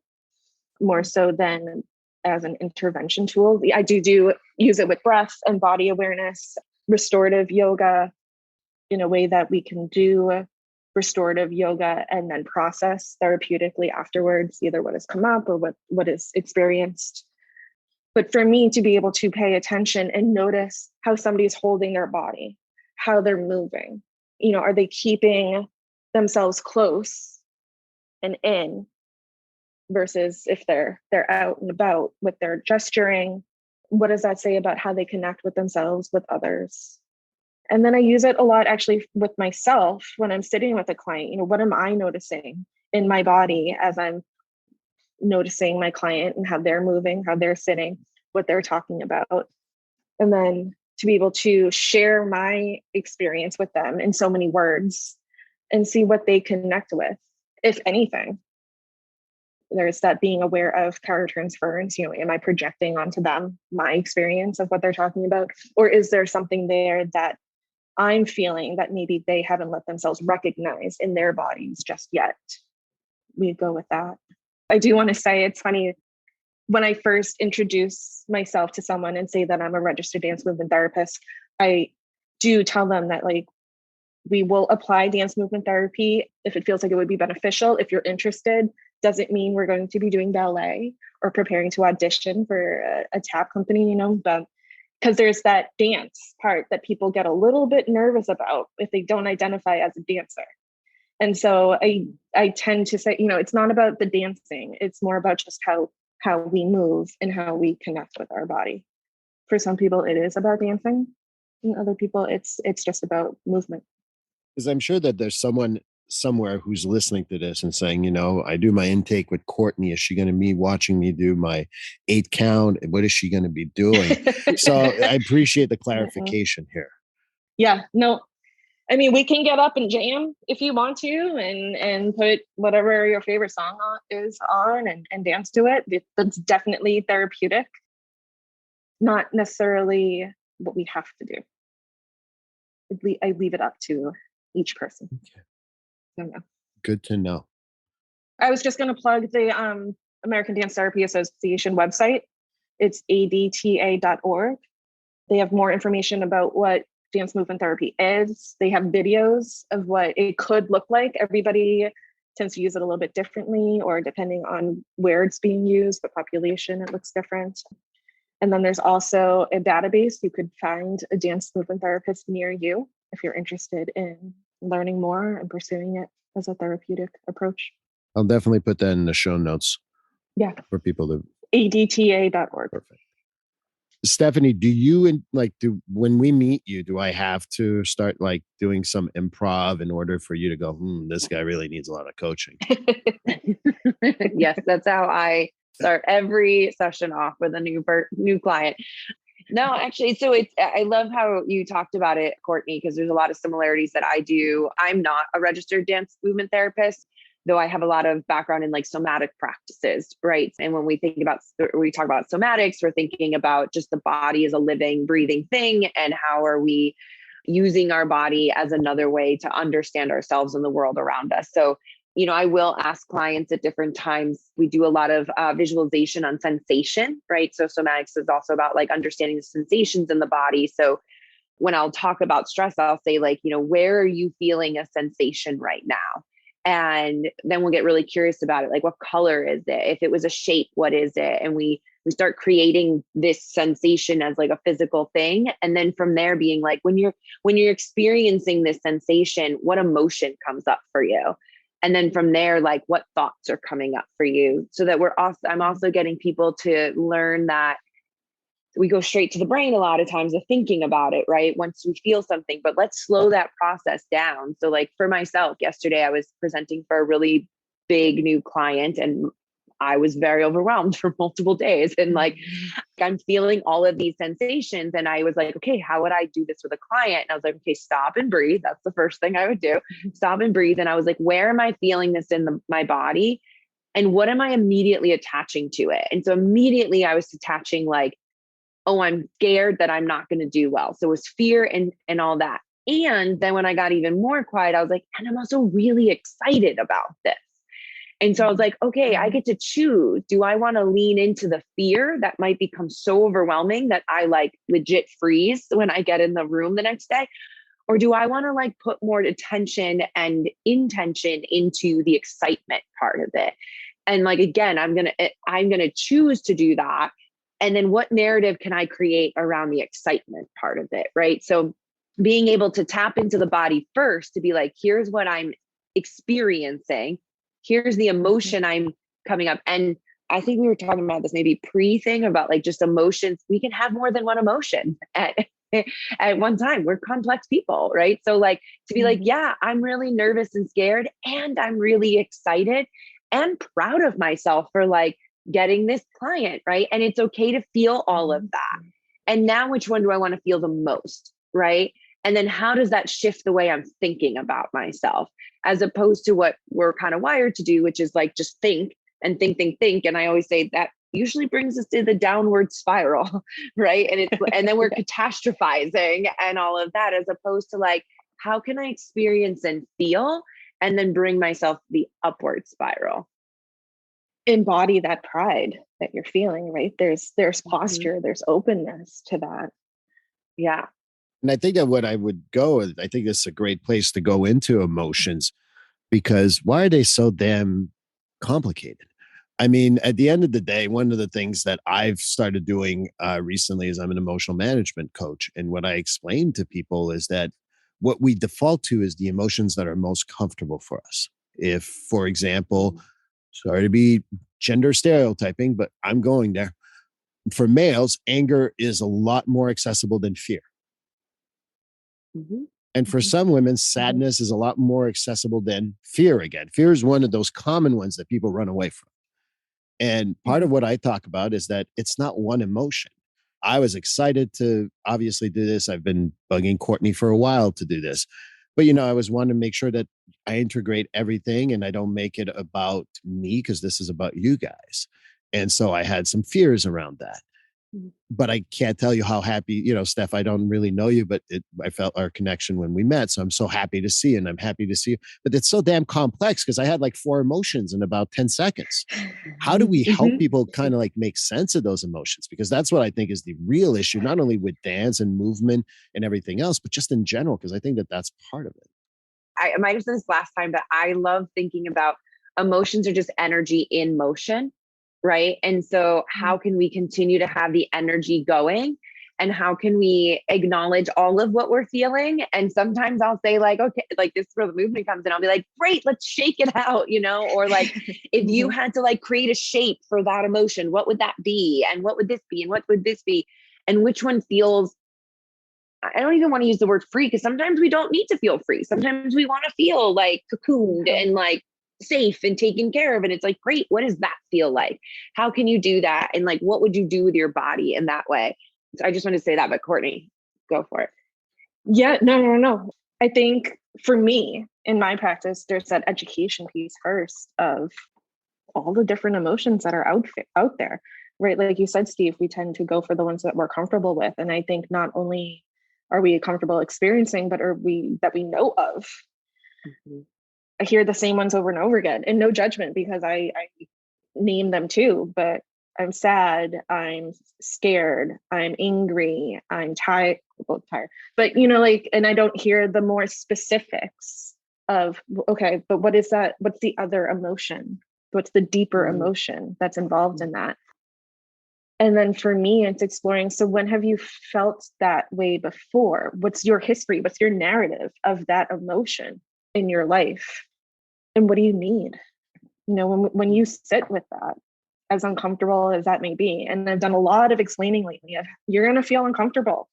more so than as an intervention tool. I do use it with breath and body awareness, restorative yoga, in a way that we can do restorative yoga and then process therapeutically afterwards, either what has come up or what is experienced. But for me to be able to pay attention and notice how somebody's holding their body, how they're moving, are they keeping themselves close and in versus if they're out and about with their gesturing, what does that say about how they connect with themselves, with others? And then I use it a lot actually with myself when I'm sitting with a client. What am I noticing in my body as I'm noticing my client and how they're moving, how they're sitting, what they're talking about. And then to be able to share my experience with them in so many words and see what they connect with, if anything. There's that being aware of countertransference. Am I projecting onto them my experience of what they're talking about? Or is there something there that I'm feeling that maybe they haven't let themselves recognize in their bodies just yet? We go with that. I do want to say it's funny, when I first introduce myself to someone and say that I'm a registered dance movement therapist, I do tell them that we will apply dance movement therapy if it feels like it would be beneficial. If you're interested, doesn't mean we're going to be doing ballet or preparing to audition for a tap company, but because there's that dance part that people get a little bit nervous about if they don't identify as a dancer. And so I tend to say, it's not about the dancing. It's more about just how we move and how we connect with our body. For some people, it is about dancing. And other people, it's just about movement. Because I'm sure that there's someone somewhere who's listening to this and saying, I do my intake with Courtney. Is she going to be watching me do my 8 count? What is she going to be doing? So I appreciate the clarification here. Yeah, no, I mean, we can get up and jam if you want to and put whatever your favorite song is on and dance to it. That's definitely therapeutic. Not necessarily what we have to do. I leave it up to each person. Okay. Good to know. I was just going to plug the American Dance Therapy Association website. It's adta.org. They have more information about what dance movement therapy is. They have videos of what it could look like. Everybody tends to use it a little bit differently, or depending on where it's being used, what population, it looks different. And then there's also a database. You could find a dance movement therapist near you if you're interested in learning more and pursuing it as a therapeutic approach. I'll definitely put that in the show notes. Yeah. For people to adta.org. Perfect. Stephanie, do you when we meet you, do I have to start doing some improv in order for you to go, this guy really needs a lot of coaching? Yes, that's how I start every session off with a new client. No, actually, so I love how you talked about it, Courtney, because there's a lot of similarities that I do. I'm not a registered dance movement therapist, though I have a lot of background in somatic practices, right? And when we talk about somatics, we're thinking about just the body as a living, breathing thing, and how are we using our body as another way to understand ourselves and the world around us. So, I will ask clients at different times. We do a lot of visualization on sensation, right? So somatics is also about understanding the sensations in the body. So when I'll talk about stress, I'll say where are you feeling a sensation right now? And then we'll get really curious about it. What color is it? If it was a shape, what is it? And we start creating this sensation as a physical thing. And then from there being when you're experiencing this sensation, what emotion comes up for you? And then from there, what thoughts are coming up for you, so that I'm also getting people to learn that we go straight to the brain a lot of times of thinking about it, right? Once we feel something, but let's slow that process down. So for myself, yesterday, I was presenting for a really big new client, and I was very overwhelmed for multiple days. And I'm feeling all of these sensations. And I was okay, how would I do this with a client? And I was okay, stop and breathe. That's the first thing I would do. Stop and breathe. And I was where am I feeling this in my body? And what am I immediately attaching to it? And so immediately I was attaching oh, I'm scared that I'm not going to do well. So it was fear and all that. And then when I got even more quiet, I was like, and I'm also really excited about this. And so I was like, okay, I get to choose. Do I want to lean into the fear that might become so overwhelming that I like legit freeze when I get in the room the next day? Or do I want to like put more attention and intention into the excitement part of it? And like, again, I'm going to choose to do that. And then what narrative can I create around the excitement part of it? Right. So being able to tap into the body first to be like, here's what I'm experiencing. Here's the emotion I'm coming up. And I think we were talking about this maybe pre-thing about like just emotions. We can have more than one emotion at one time. We're complex people, right? So like to be like, yeah, I'm really nervous and scared, and I'm really excited and proud of myself for like getting this client, right? And it's okay to feel all of that. And now which one do I want to feel the most, right? And then how does that shift the way I'm thinking about myself, as opposed to what we're kind of wired to do, which is like just think and think. And I always say that usually brings us to the downward spiral, right? And then we're catastrophizing and all of that, as opposed to like, how can I experience and feel and then bring myself to the upward spiral? Embody that pride that you're feeling, right? There's posture, there's openness to that. Yeah. And I think that what I would go, I think this is a great place to go into emotions, because why are they so damn complicated? I mean, at the end of the day, one of the things that I've started doing recently is I'm an emotional management coach. And what I explain to people is that what we default to is the emotions that are most comfortable for us. If, for example, sorry to be gender stereotyping, but I'm going there. For males, anger is a lot more accessible than fear. And for some women, sadness is a lot more accessible than fear again. Fear is one of those common ones that people run away from. And part of what I talk about is that it's not one emotion. I was excited to obviously do this. I've been bugging Courtney for a while to do this. But, I was wanting to make sure that I integrate everything and I don't make it about me, because this is about you guys. And so I had some fears around that. But I can't tell you how happy, Steph, I don't really know you, but I felt our connection when we met. So I'm so happy to see you, and I'm happy to see you. But it's so damn complex because I had like 4 emotions in about 10 seconds. How do we help people kind of like make sense of those emotions? Because that's what I think is the real issue, not only with dance and movement and everything else, but just in general, because I think that that's part of it. I might have said this last time, but I love thinking about emotions are just energy in motion. Right. And so how can we continue to have the energy going, and how can we acknowledge all of what we're feeling? And sometimes I'll say like, okay, like this is where the movement comes in. I'll be like, great, let's shake it out, or like if you had to like create a shape for that emotion, what would that be? And what would this be? And what would this be? And which one feels, I don't even want to use the word free, because sometimes we don't need to feel free. Sometimes we want to feel like cocooned and like safe and taken care of. And it's like, great, what does that feel like? How can you do that? And like, what would you do with your body in that way? So I just want to say that, but Courtney, go for it. Yeah, no. I think for me, in my practice, there's that education piece first of all the different emotions that are out there, right? Like you said, Steve, we tend to go for the ones that we're comfortable with. And I think not only are we comfortable experiencing, but that we know of. I hear the same ones over and over again, and no judgment, because I name them too, but I'm sad, I'm scared, I'm angry, I'm tired, both tired. But and I don't hear the more specifics of, okay, but what is that? What's the other emotion? What's the deeper emotion that's involved in that? And then for me, it's exploring, so when have you felt that way before? What's your history? What's your narrative of that emotion in your life? And what do you need? When you sit with that, as uncomfortable as that may be, and I've done a lot of explaining lately of, you're going to feel uncomfortable.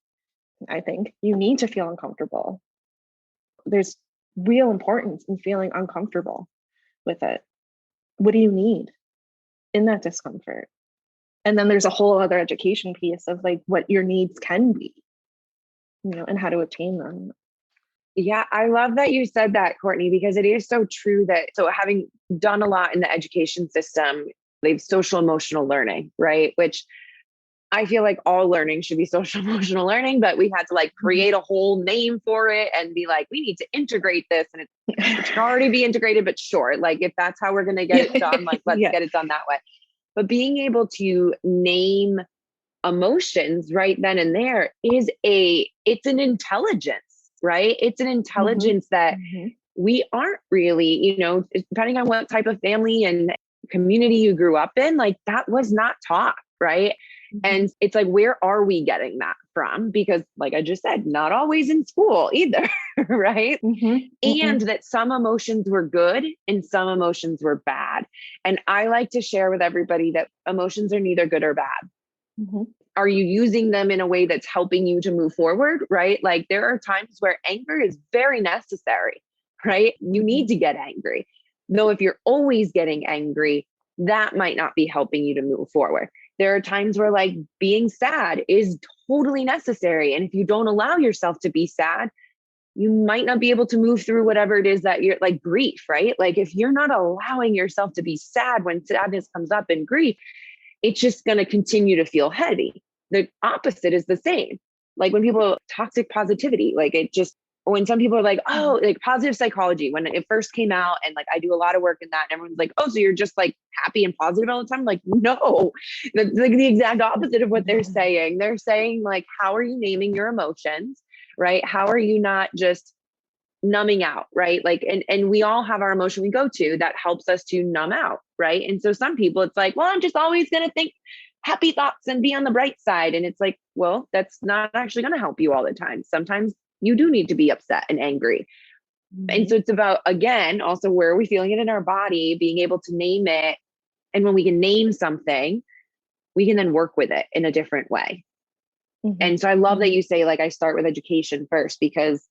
I think you need to feel uncomfortable. There's real importance in feeling uncomfortable with it. What do you need in that discomfort? And then there's a whole other education piece of like what your needs can be, and how to obtain them. Yeah, I love that you said that, Courtney, because it is so true so having done a lot in the education system, they've social emotional learning, right? Which I feel like all learning should be social emotional learning, but we had to like create a whole name for it and be like, we need to integrate this, and it should already be integrated, but sure, like if that's how we're going to get it done, like let's get it done that way. But being able to name emotions right then and there it's an intelligence, right? It's an intelligence that we aren't really, depending on what type of family and community you grew up in, like that was not taught, right? And it's like, where are we getting that from? Because like I just said, not always in school either, right? And that some emotions were good and some emotions were bad. And I like to share with everybody that emotions are neither good or bad. Are you using them in a way that's helping you to move forward, right? Like there are times where anger is very necessary, right? You need to get angry. Though if you're always getting angry, that might not be helping you to move forward. There are times where like being sad is totally necessary. And if you don't allow yourself to be sad, you might not be able to move through whatever it is that you're like grief, right? Like if you're not allowing yourself to be sad when sadness comes up in grief, it's just going to continue to feel heavy. The opposite is the same. Like when people toxic positivity, like when some people are like, oh, like positive psychology, when it first came out, and like I do a lot of work in that, and everyone's like, oh, so you're just like happy and positive all the time? Like, no, that's like the exact opposite of what they're saying. They're saying like, how are you naming your emotions, right? How are you not just numbing out, right? Like, and we all have our emotion we go to that helps us to numb out, right? And so some people, it's like, well, I'm just always going to think happy thoughts and be on the bright side. And it's like, well, that's not actually going to help you all the time. Sometimes you do need to be upset and angry. And so it's about, again, also where are we feeling it in our body, being able to name it. And when we can name something, we can then work with it in a different way. And so I love that you say, like, I start with education first, because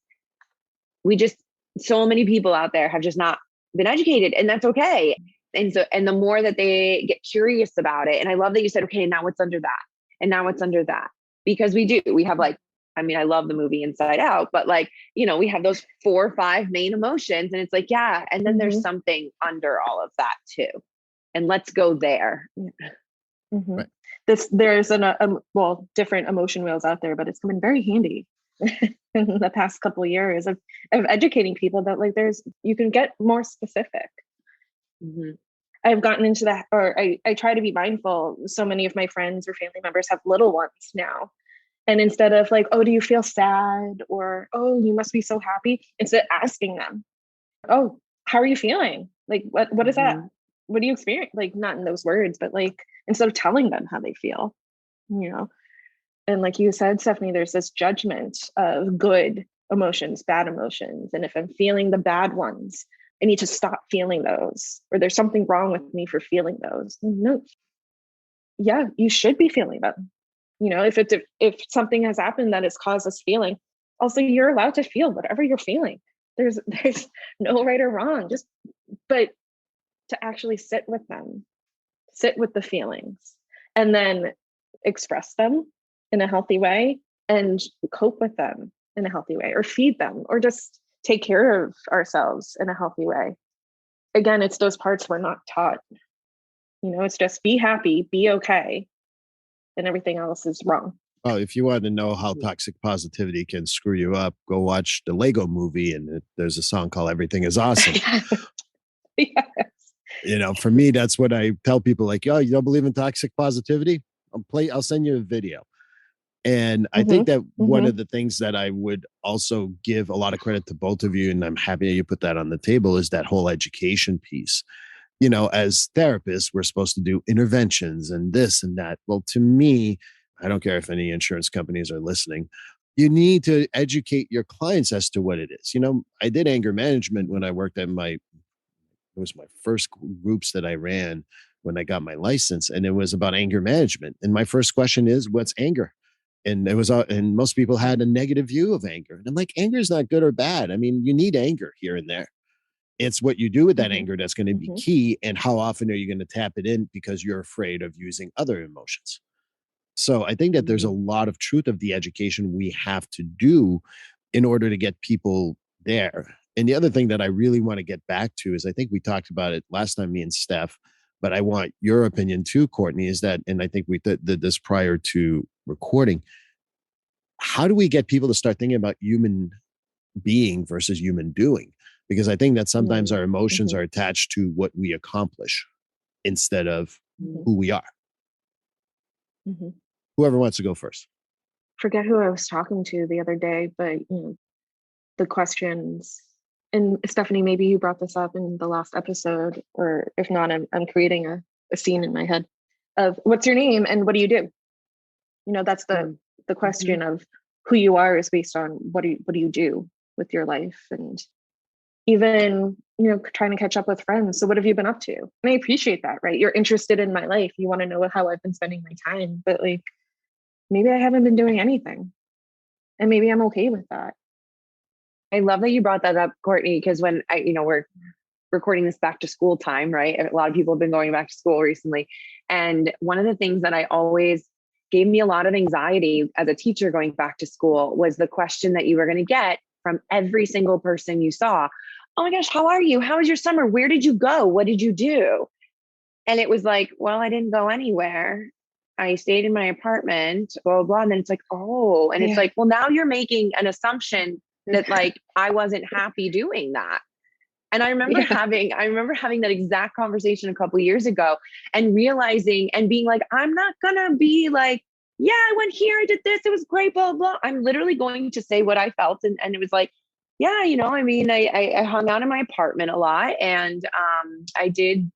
so many people out there have just not been educated, and that's okay. And the more that they get curious about it, and I love that you said, okay, now what's under that? And now what's under that? Because we have like, I mean, I love the movie Inside Out, but like, we have those 4 or 5 main emotions, and it's like, yeah. And then there's something under all of that too. And let's go there. Right. There's different emotion wheels out there, but it's come in very handy in the past couple of years of educating people that like you can get more specific. I've gotten into that, or I try to be mindful. So many of my friends or family members have little ones now. And instead of like, oh, do you feel sad? Or, oh, you must be so happy. Instead of asking them, oh, how are you feeling? Like, what is that? What do you experience? Like, not in those words, but like, instead of telling them how they feel, and like you said, Stephanie, there's this judgment of good emotions, bad emotions. And if I'm feeling the bad ones, I need to stop feeling those, or there's something wrong with me for feeling those. No. Yeah, you should be feeling them. If something has happened that has caused us feeling, also you're allowed to feel whatever you're feeling. There's no right or wrong, but to actually sit with the feelings, and then express them in a healthy way, and cope with them in a healthy way, or feed them, or just take care of ourselves in a healthy way. Again, it's those parts we're not taught. It's just be happy, be okay, and everything else is wrong. Well, if you want to know how toxic positivity can screw you up, go watch the Lego movie, and there's a song called Everything is Awesome. Yes. For me, that's what I tell people, like, oh, you don't believe in toxic positivity? I'll send you a video. And I think that one of the things that I would also give a lot of credit to both of you, and I'm happy you put that on the table, is that whole education piece. As therapists, we're supposed to do interventions and this and that. Well, to me, I don't care if any insurance companies are listening, you need to educate your clients as to what it is. I did anger management when I worked at it was my first groups that I ran when I got my license, and it was about anger management. And my first question is, what's anger? And and most people had a negative view of anger. And I'm like, anger is not good or bad. I mean, you need anger here and there. It's what you do with that anger that's going to be key. And how often are you going to tap it in because you're afraid of using other emotions? So I think that there's a lot of truth of the education we have to do in order to get people there. And the other thing that I really want to get back to is, I think we talked about it last time, me and Steph, but I want your opinion too, Courtney, is that, and I think we did this prior to recording, how do we get people to start thinking about human being versus human doing? Because I think that sometimes our emotions are attached to what we accomplish instead of who we are. Whoever wants to go first. Forget who I was talking to the other day, but the questions, and Stephanie, maybe you brought this up in the last episode, or if not, I'm creating a scene in my head of what's your name and what do you do? That's the question of who you are is based on what do you do with your life, and even trying to catch up with friends. So what have you been up to? And I appreciate that, right? You're interested in my life. You want to know how I've been spending my time, but like maybe I haven't been doing anything, and maybe I'm okay with that. I love that you brought that up, Courtney, because when we're recording this back to school time, right? A lot of people have been going back to school recently. And one of the things that I always gave me a lot of anxiety as a teacher going back to school was the question that you were going to get from every single person you saw. Oh my gosh, how are you? How was your summer? Where did you go? What did you do? And it was like, well, I didn't go anywhere. I stayed in my apartment, blah, blah, blah. And then it's like, oh, and it's like, well, now you're making an assumption that like, I wasn't happy doing that. And I remember having that exact conversation a couple of years ago and realizing and being like, I'm not gonna be like, yeah, I went here, I did this, it was great, blah, blah. I'm literally going to say what I felt. And it was like, yeah, I hung out in my apartment a lot, and I did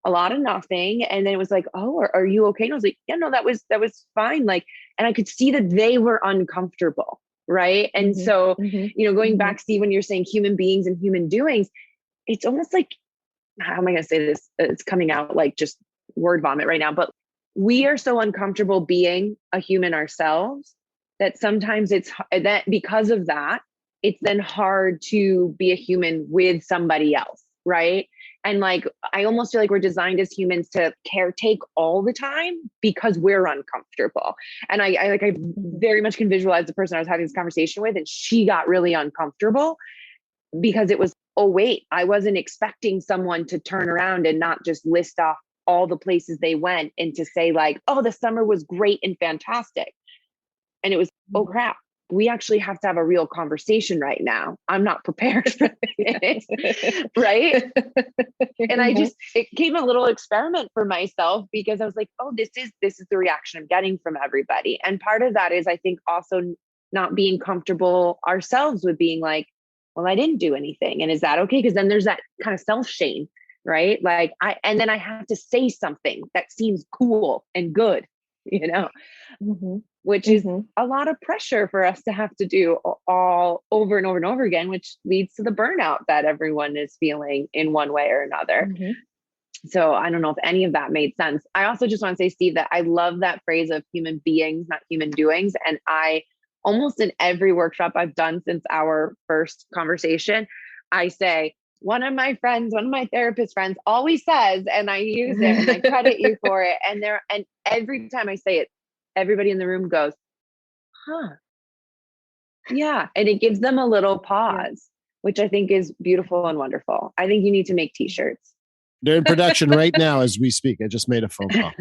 a lot of nothing. And then it was like, oh, are you okay? And I was like, yeah, no, that was fine. Like, and I could see that they were uncomfortable. Right. And so, going back, Steve, when you're saying human beings and human doings, it's almost like, how am I going to say this? It's coming out like just word vomit right now, but we are so uncomfortable being a human ourselves that sometimes it's that because of that, it's then hard to be a human with somebody else. Right. And like, I almost feel like we're designed as humans to caretake all the time because we're uncomfortable. And I very much can visualize the person I was having this conversation with, and she got really uncomfortable because it was, oh, wait, I wasn't expecting someone to turn around and not just list off all the places they went and to say like, oh, the summer was great and fantastic. And it was, oh crap, we actually have to have a real conversation right now. I'm not prepared for this, right? And it became a little experiment for myself because I was like, oh, this is the reaction I'm getting from everybody. And part of that is, I think, also not being comfortable ourselves with being like, well, I didn't do anything. And is that okay? Because then there's that kind of self-shame, right? Like and then I have to say something that seems cool and good, which is a lot of pressure for us to have to do all over and over and over again, which leads to the burnout that everyone is feeling in one way or another. So I don't know if any of that made sense. I also just want to say, Steve, that I love that phrase of human beings, not human doings. And I almost in every workshop I've done since our first conversation, I say, one of my therapist friends always says, and I use it and I credit you for it. And every time I say it, everybody in the room goes, huh? Yeah. And it gives them a little pause, which I think is beautiful and wonderful. I think you need to make t-shirts. They're in production right now as we speak. I just made a phone call.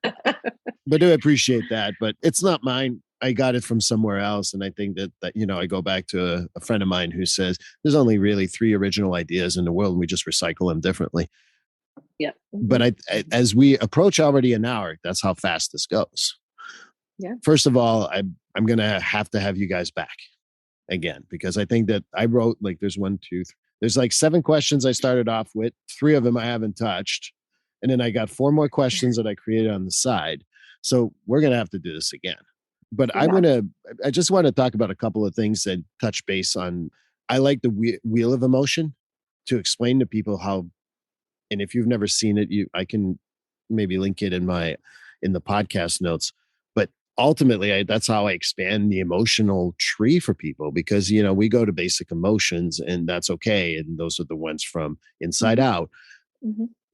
But I do appreciate that. But it's not mine. I got it from somewhere else. And I think that I go back to a friend of mine who says there's only really 3 original ideas in the world, and we just recycle them differently. Yeah. But as we approach already an hour, that's how fast this goes. Yeah. First of all, I'm going to have you guys back again, because I think that I wrote like there's 1, 2, 3. There's like 7 questions I started off with. 3 of them I haven't touched. And then I got 4 more questions that I created on the side. So we're going to have to do this again. But I just want to talk about a couple of things that touch base on. I like the wheel of emotion to explain to people how, and if you've never seen it, I can maybe link it in the podcast notes. But ultimately, that's how I expand the emotional tree for people, because, we go to basic emotions and that's okay. And those are the ones from inside out.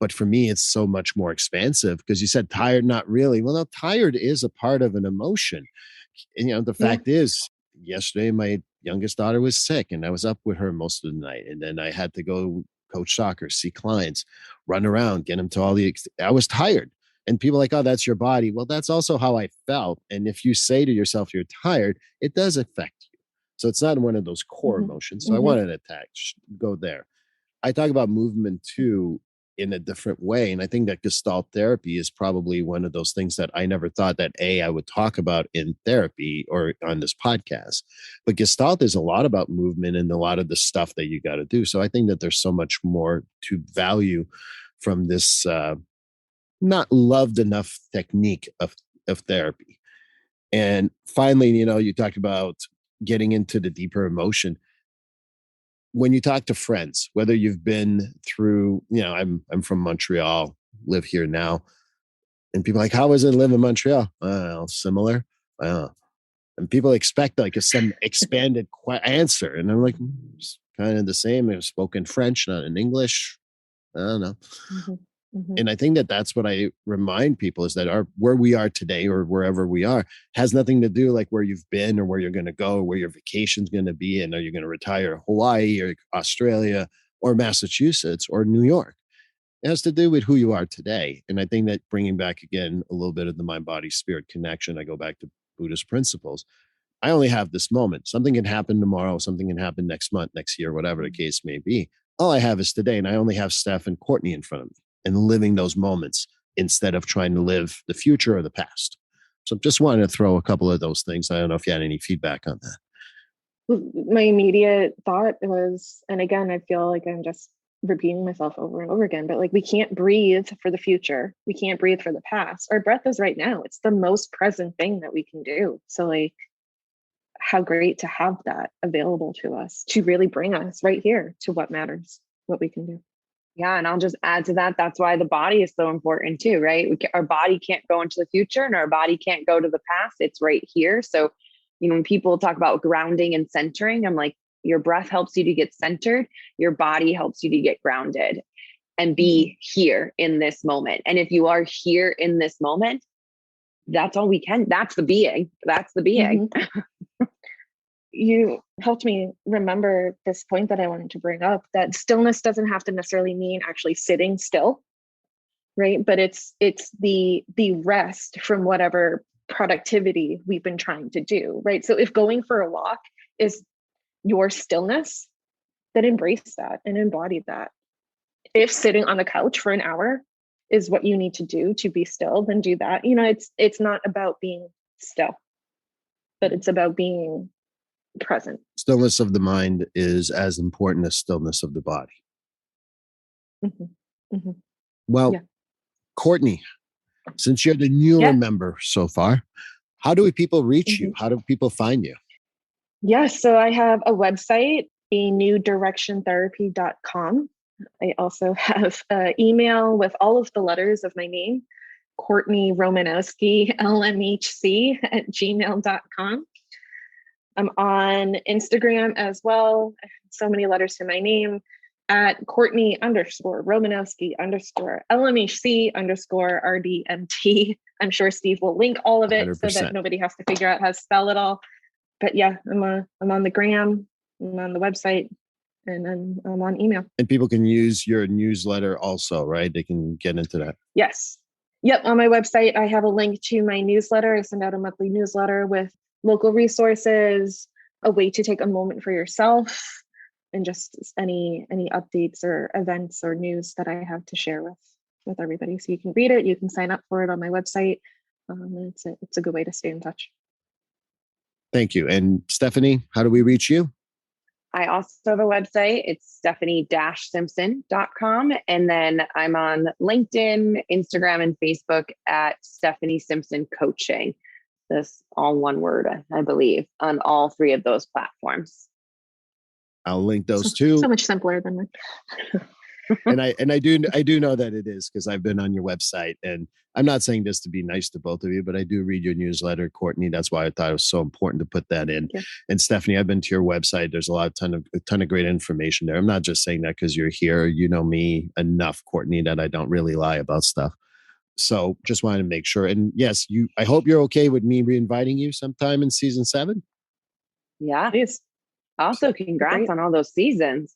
But for me, it's so much more expansive, because you said tired, not really. Well, no, tired is a part of an emotion. And, the fact is, yesterday, my youngest daughter was sick and I was up with her most of the night. And then I had to go coach soccer, see clients, run around, get them to I was tired. And people are like, oh, that's your body. Well, that's also how I felt. And if you say to yourself you're tired, it does affect you. So it's not one of those core emotions. So I wanted to go there. I talk about movement too in a different way. And I think that Gestalt therapy is probably one of those things that I never thought that I would talk about in therapy or on this podcast. But Gestalt is a lot about movement and a lot of the stuff that you got to do. So I think that there's so much more to value from this not loved enough technique of therapy. And finally, you talked about getting into the deeper emotion. When you talk to friends, whether you've been through, I'm from Montreal, live here now, and people are like, how is it live in Montreal? Similar. And people expect like some expanded answer. And I'm like, it's kind of the same. I've spoken French, not in English. I don't know. And I think that that's what I remind people is that where we are today or wherever we are has nothing to do like where you've been or where you're going to go, or where your vacation's going to be. And are you going to retire Hawaii or Australia or Massachusetts or New York? It has to do with who you are today. And I think that bringing back again a little bit of the mind, body, spirit connection, I go back to Buddhist principles. I only have this moment. Something can happen tomorrow. Something can happen next month, next year, whatever the case may be. All I have is today. And I only have Steph and Courtney in front of me and living those moments instead of trying to live the future or the past. So just wanted to throw a couple of those things. I don't know if you had any feedback on that. My immediate thought was, and again, I feel like I'm just repeating myself over and over again, but like we can't breathe for the future. We can't breathe for the past. Our breath is right now. It's the most present thing that we can do. So like, how great to have that available to us to really bring us right here to what matters, what we can do. Yeah. And I'll just add to that. That's why the body is so important too, right? Our body can't go into the future and our body can't go to the past. It's right here. So, when people talk about grounding and centering, I'm like, your breath helps you to get centered. Your body helps you to get grounded and be here in this moment. And if you are here in this moment, that's all we can. That's the being. That's the being. You helped me remember this point that I wanted to bring up, that stillness doesn't have to necessarily mean actually sitting still, right? But it's the rest from whatever productivity we've been trying to do, right? So if going for a walk is your stillness, then embrace that and embody that. If sitting on the couch for an hour is what you need to do to be still, then do that. It's not about being still, but it's about being present. Stillness of the mind is as important as stillness of the body. Well, Courtney, since you're the newer member so far, how do people reach you? How do people find you? Yes, so I have a website, anewdirectiontherapy.com. I also have an email with all of the letters of my name, Courtney Romanowski, LMHC @gmail.com. I'm on Instagram as well. So many letters to my name at Courtney_Romanowski_LMHC_RDMT. I'm sure Steve will link all of it 100%. So that nobody has to figure out how to spell it all. But yeah, I'm on the gram, I'm on the website, and I'm on email. And people can use your newsletter also, right? They can get into that. Yes. Yep. On my website, I have a link to my newsletter. I send out a monthly newsletter with local resources, a way to take a moment for yourself, and just any updates or events or news that I have to share with everybody. So you can read it, you can sign up for it on my website. It's a good way to stay in touch. Thank you. And Stephanie, how do we reach you? I also have a website. It's Stephanie-Simpson.com. And then I'm on LinkedIn, Instagram, and Facebook at Stephanie Simpson Coaching. This all one word, I believe, on all three of those platforms. I'll link those too. So much simpler than mine. And I do know that it is, because I've been on your website, and I'm not saying this to be nice to both of you, but I do read your newsletter, Courtney. That's why I thought it was so important to put that in. And Stephanie, I've been to your website. There's a ton of great information there. I'm not just saying that because you're here. You know me enough, Courtney, that I don't really lie about stuff. So just wanted to make sure. And yes, I hope you're okay with me reinviting you sometime in season 7. Yeah. Please. Also, congrats on all those seasons.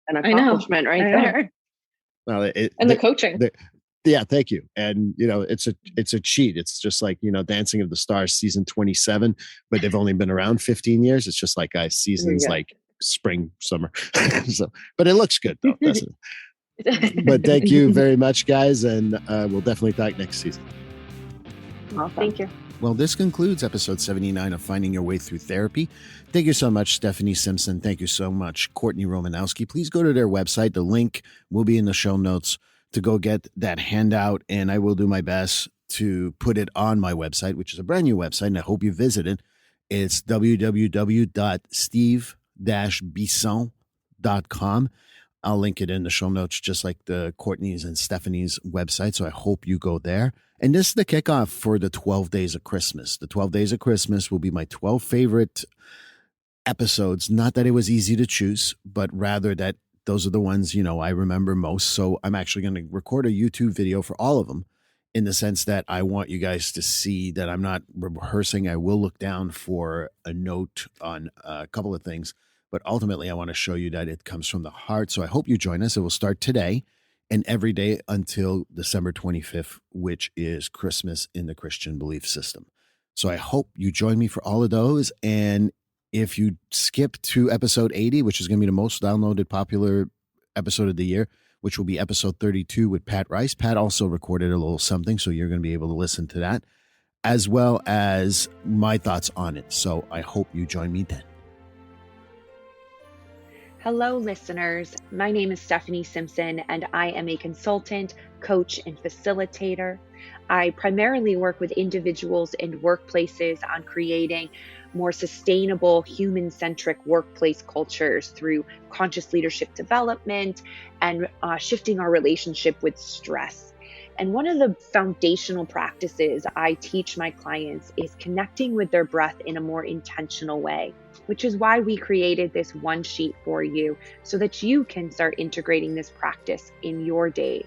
an I know. accomplishment right I know. there. Well, And the coaching. yeah, thank you. And it's a cheat. It's just like Dancing of the Stars season 27, but they've only been around 15 years. It's just like seasons like spring, summer. So, but it looks good though, doesn't it? But thank you very much, guys, and we'll definitely talk next season. Awesome. Thank you. Well, this concludes episode 79 of Finding Your Way Through Therapy. Thank you so much, Stephanie Simpson. Thank you so much, Courtney Romanowski. Please go to their website. The link will be in the show notes to go get that handout, and I will do my best to put it on my website, which is a brand new website, and I hope you visit it. It's www.steve-bisson.com. I'll link it in the show notes, just like the Courtney's and Stephanie's website. So I hope you go there. And this is the kickoff for the 12 Days of Christmas. The 12 Days of Christmas will be my 12 favorite episodes. Not that it was easy to choose, but rather that those are the ones, I remember most. So I'm actually going to record a YouTube video for all of them, in the sense that I want you guys to see that I'm not rehearsing. I will look down for a note on a couple of things, but ultimately I want to show you that it comes from the heart. So I hope you join us. It will start today and every day until December 25th, which is Christmas in the Christian belief system. So I hope you join me for all of those. And if you skip to episode 80, which is going to be the most downloaded popular episode of the year, which will be episode 32 with Pat Rice. Pat also recorded a little something, so you're going to be able to listen to that, as well as my thoughts on it. So I hope you join me then. Hello, listeners. My name is Stephanie Simpson, and I am a consultant, coach, and facilitator. I primarily work with individuals and workplaces on creating more sustainable, human-centric workplace cultures through conscious leadership development and shifting our relationship with stress. And one of the foundational practices I teach my clients is connecting with their breath in a more intentional way, which is why we created this one sheet for you so that you can start integrating this practice in your day.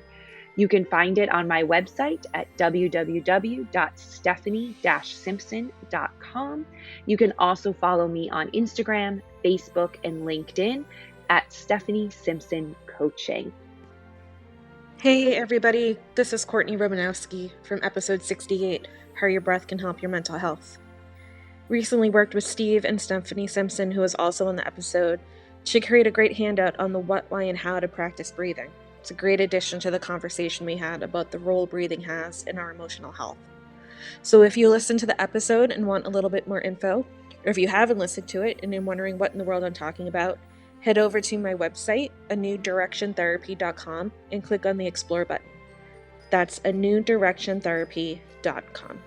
You can find it on my website at www.stephanie-simpson.com. You can also follow me on Instagram, Facebook, and LinkedIn at Stephanie Simpson Coaching. Hey everybody, this is Courtney Romanowski from episode 68, How Your Breath Can Help Your Mental Health. Recently worked with Steve and Stephanie Simpson, who is also in the episode, to create a great handout on the what, why, and how to practice breathing. It's a great addition to the conversation we had about the role breathing has in our emotional health. So if you listen to the episode and want a little bit more info, or if you haven't listened to it and you're wondering what in the world I'm talking about, head over to my website, anewdirectiontherapy.com, and click on the Explore button. That's anewdirectiontherapy.com.